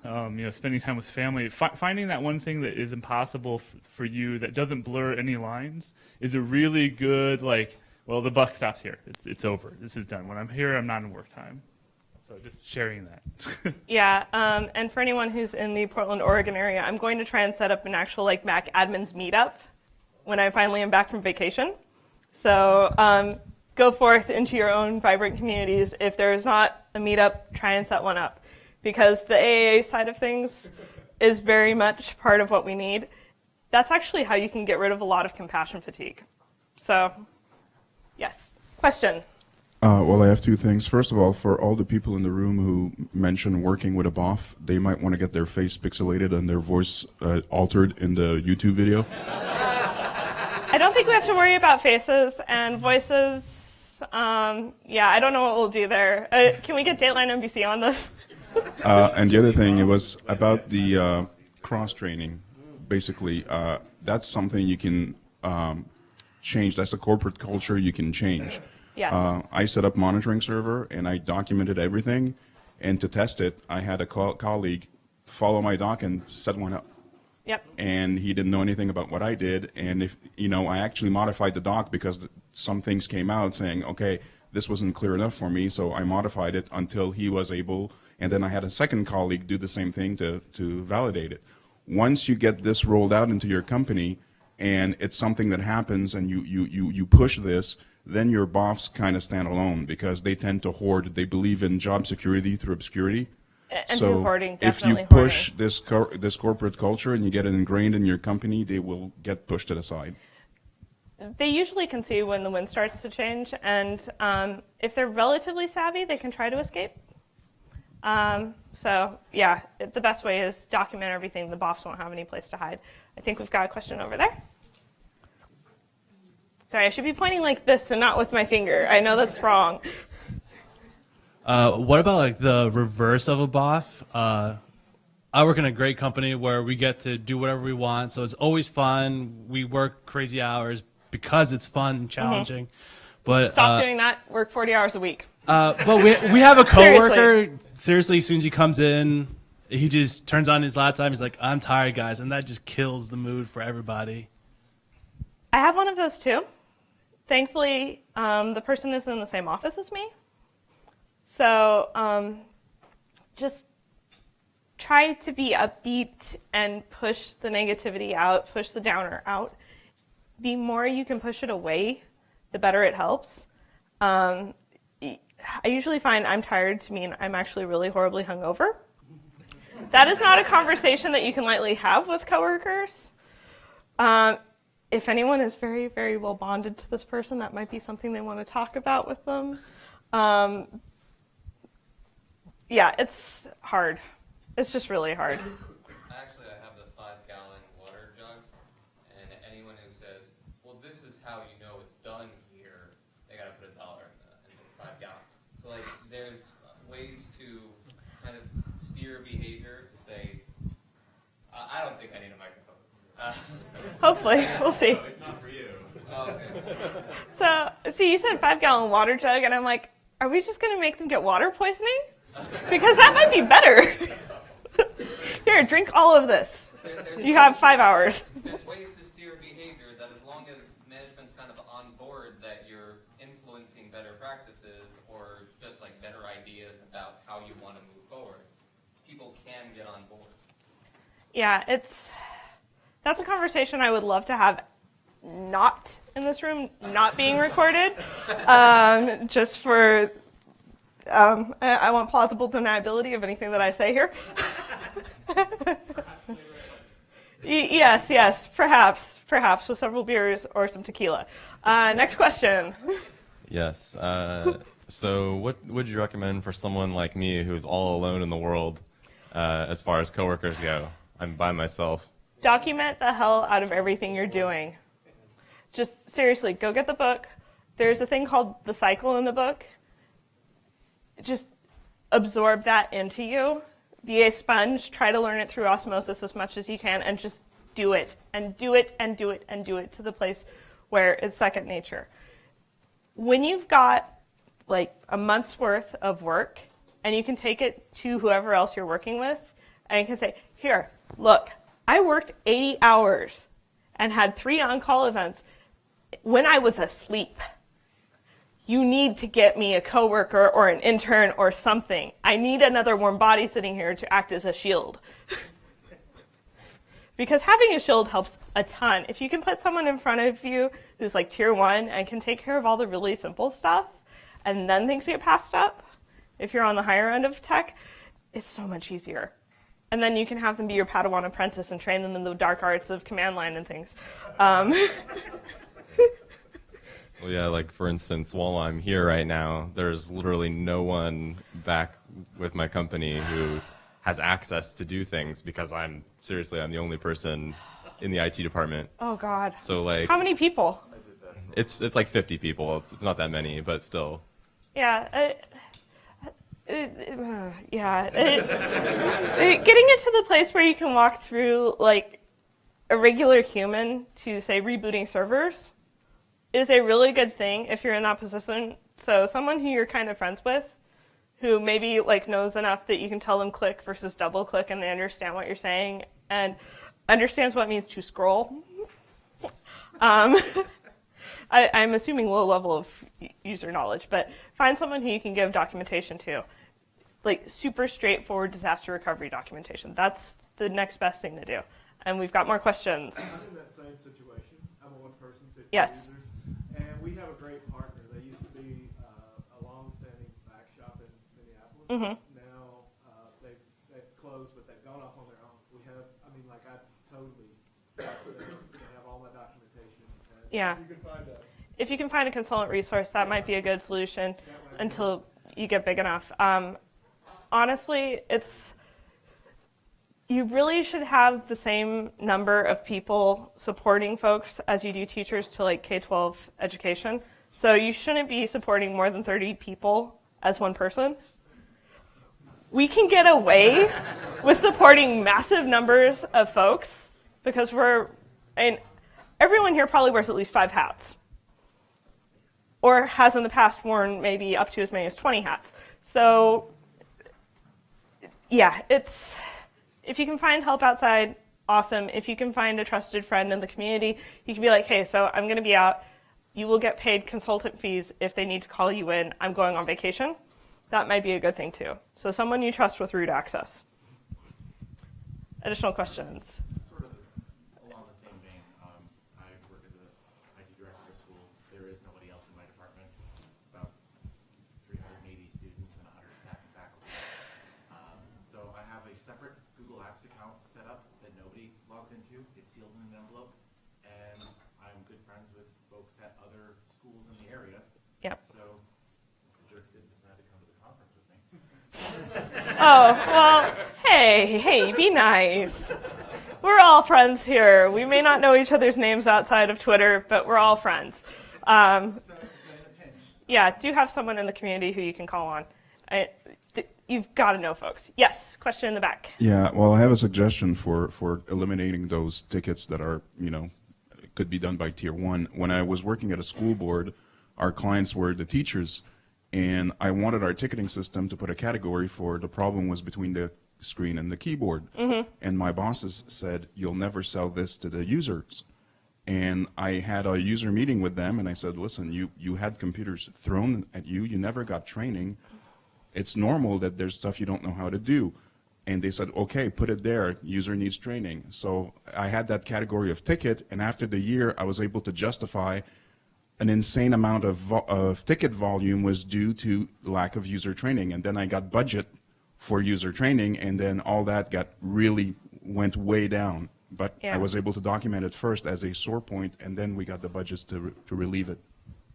Spending time with family. Finding that one thing that is impossible for you that doesn't blur any lines is a really good, like, well, the buck stops here. It's over. This is done. When I'm here, I'm not in work time. So just sharing that. Yeah, and for anyone who's in the Portland, Oregon area, I'm going to try and set up an actual like MacAdmins meetup when I finally am back from vacation. So go forth into your own vibrant communities. If there is not a meetup, try and set one up, because the AA side of things is very much part of what we need. That's actually how you can get rid of a lot of compassion fatigue. So, yes. Question? Well, I have two things. First of all, for all the people in the room who mention working with a BOF, they might want to get their face pixelated and their voice altered in the YouTube video. I don't think we have to worry about faces and voices. I don't know what we'll do there. Can we get Dateline NBC on this? And the other thing, it was about the cross-training. Basically, that's something you can change. That's a corporate culture you can change. Yes. I set up monitoring server, and I documented everything. And to test it, I had a colleague follow my doc and set one up. Yep. And he didn't know anything about what I did. And I actually modified the doc because some things came out saying, okay, this wasn't clear enough for me, so I modified it until he was able. And then I had a second colleague do the same thing to validate it. Once you get this rolled out into your company, and it's something that happens, and you push this, then your BOFs kind of stand alone because they tend to hoard. They believe in job security through obscurity. And so hoarding, if you definitely push this corporate culture and you get it ingrained in your company, they will get pushed to the side. They usually can see when the wind starts to change, and if they're relatively savvy, they can try to escape. The best way is document everything. The BOFs won't have any place to hide. I think we've got a question over there. Sorry, I should be pointing like this and not with my finger. I know that's wrong. What about like the reverse of a BOF? I work in a great company where we get to do whatever we want, so it's always fun. We work crazy hours because it's fun and challenging. But Stop doing that. Work 40 hours a week. But we have a coworker. Seriously, as soon as he comes in, he just turns on his laptop. He's like, "I'm tired, guys," and that just kills the mood for everybody. I have one of those too. Thankfully, the person is in the same office as me. So just try to be upbeat and push the negativity out, push the downer out. The more you can push it away, the better it helps. I usually find I'm tired to mean I'm actually really horribly hungover. That is not a conversation that you can lightly have with coworkers. If anyone is very, very well bonded to this person, that might be something they want to talk about with them. It's hard. It's just really hard. Actually, I have the 5-gallon water jug, and anyone who says, well, this is how you know it's done here, they got to put $1 in the 5 gallon. So, like, there's ways to kind of steer behavior to say, I don't think I need a microphone. Hopefully, we'll see. It's not for you. So you said 5-gallon water jug, and I'm like, are we just going to make them get water poisoning? Because that might be better. Here, drink all of this. You have 5 hours. There's ways to steer behavior that as long as management's kind of on board that you're influencing better practices or just like better ideas about how you want to move forward, people can get on board. Yeah, that's a conversation I would love to have not in this room, not being recorded, just for, I want plausible deniability of anything that I say here. Yes, perhaps with several beers or some tequila. Next question. Yes. So what would you recommend for someone like me who's all alone in the world as far as coworkers go? I'm by myself. Document the hell out of everything you're doing. Just seriously, go get the book. There's a thing called the cycle in the book. Just absorb that into you. Be a sponge. Try to learn it through osmosis as much as you can, and just do it, and do it, and do it, and do it to the place where it's second nature. When you've got like a month's worth of work, and you can take it to whoever else you're working with, and you can say, here, look, I worked 80 hours and had 3 on-call events when I was asleep. You need to get me a coworker or an intern or something. I need another warm body sitting here to act as a shield. Because having a shield helps a ton. If you can put someone in front of you who's like tier 1 and can take care of all the really simple stuff, and then things get passed up, if you're on the higher end of tech, it's so much easier. And then you can have them be your Padawan apprentice and train them in the dark arts of command line and things. Well, yeah, like for instance, while I'm here right now, there's literally no one back with my company who has access to do things because I'm the only person in the IT department. Oh God. So like, how many people? It's like 50 people. It's not that many, but still. Yeah. Getting it to the place where you can walk through like a regular human to say rebooting servers is a really good thing if you're in that position. So someone who you're kind of friends with, who maybe like knows enough that you can tell them click versus double click, and they understand what you're saying and understands what it means to scroll. I'm assuming low level of user knowledge, but find someone who you can give documentation to. Like super straightforward disaster recovery documentation. That's the next best thing to do. And we've got more questions. I'm in that same situation. I'm a one-person, 50 yes. users, and we have a great partner. They used to be a long-standing back shop in Minneapolis. Mm-hmm. Now they've closed, but they've gone off on their own. We have, I totally trust them to have all my documentation. Yeah. If you can find a consultant resource, that might be a good solution until you get big enough. Honestly, you really should have the same number of people supporting folks as you do teachers to like K-12 education. So you shouldn't be supporting more than 30 people as one person. We can get away with supporting massive numbers of folks because everyone here probably wears at least 5 hats. Or has in the past worn maybe up to as many as 20 hats. So yeah, if you can find help outside, awesome. If you can find a trusted friend in the community, you can be like, hey, so I'm going to be out. You will get paid consultant fees if they need to call you in. I'm going on vacation. That might be a good thing too. So someone you trust with root access. Additional questions? Sort of along the same vein, I work as an IT director at a school. There is nobody else in my department. About 380 students and 100 staff and faculty. So I have a separate Google Apps account set up that nobody logs into. It's sealed in an envelope, and I'm good friends with folks at other schools in the area. Yep. So the jerk didn't decide to come to the conference with me. Oh, well, hey, be nice. We're all friends here. We may not know each other's names outside of Twitter, but we're all friends. Yeah, do have someone in the community who you can call on. You've got to know folks. Yes, question in the back. Yeah, well, I have a suggestion for eliminating those tickets that are, could be done by tier 1. When I was working at a school board, our clients were the teachers, and I wanted our ticketing system to put a category for the problem was between the screen and the keyboard. Mm-hmm. And my bosses said, you'll never sell this to the users. And I had a user meeting with them, and I said, listen, you had computers thrown at you, you never got training. It's normal that there's stuff you don't know how to do. And they said, okay, put it there, user needs training. So I had that category of ticket, and after the year, I was able to justify an insane amount of ticket volume was due to lack of user training. And then I got budget for user training, and then all that went way down. But I was able to document it first as a sore point, and then we got the budgets to relieve it.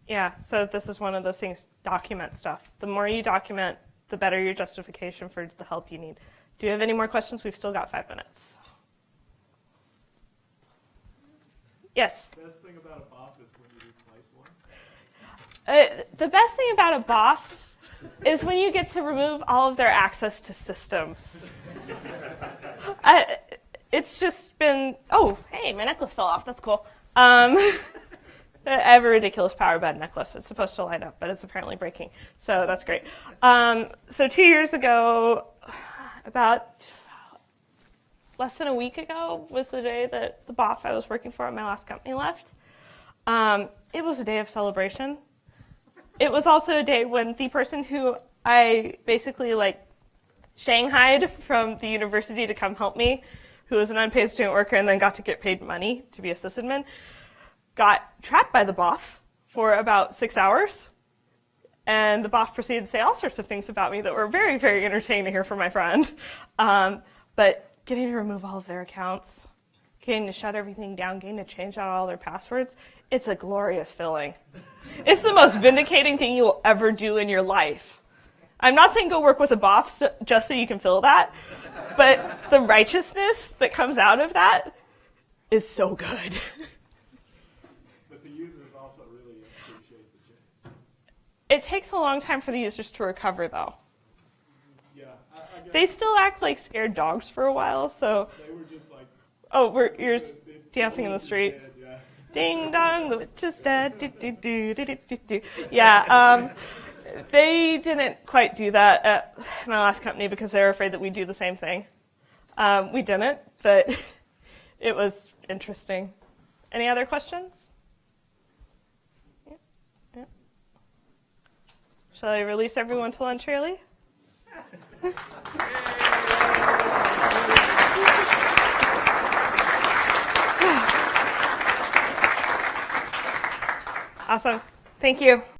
Yeah, so this is one of those things, document stuff. The more you document, the better your justification for the help you need. Do you have any more questions? We've still got 5 minutes. Yes? Best thing about a BOF is when you replace one? The best thing about a BOF is when you get to remove all of their access to systems. It's just been, oh, hey, my necklace fell off. That's cool. I have a ridiculous power bed necklace. It's supposed to light up, but it's apparently breaking. So that's great. So 2 years ago, about less than a week ago was the day that the BOF I was working for at my last company left. It was a day of celebration. It was also a day when the person who I basically shanghaied from the university to come help me, who was an unpaid student worker and then got to get paid money to be a sysadmin, got trapped by the BOF for about 6 hours. And the BOF proceeded to say all sorts of things about me that were very, very entertaining to hear from my friend. But getting to remove all of their accounts, getting to shut everything down, getting to change out all their passwords, it's a glorious feeling. It's the most vindicating thing you will ever do in your life. I'm not saying go work with a BOF just so you can feel that, but the righteousness that comes out of that is so good. But the users also really appreciate the change. It takes a long time for the users to recover, though. Yeah, I guess They still act like scared dogs for a while, so... they were just like... Oh, you're dancing in the street. Dead, yeah. Ding dong, the witch is dead. Do, do, do, do, do, do, do. Yeah, they didn't quite do that at my last company because they were afraid that we'd do the same thing. We didn't, but it was interesting. Any other questions? Yeah. Shall I release everyone to lunch early? Awesome. Thank you.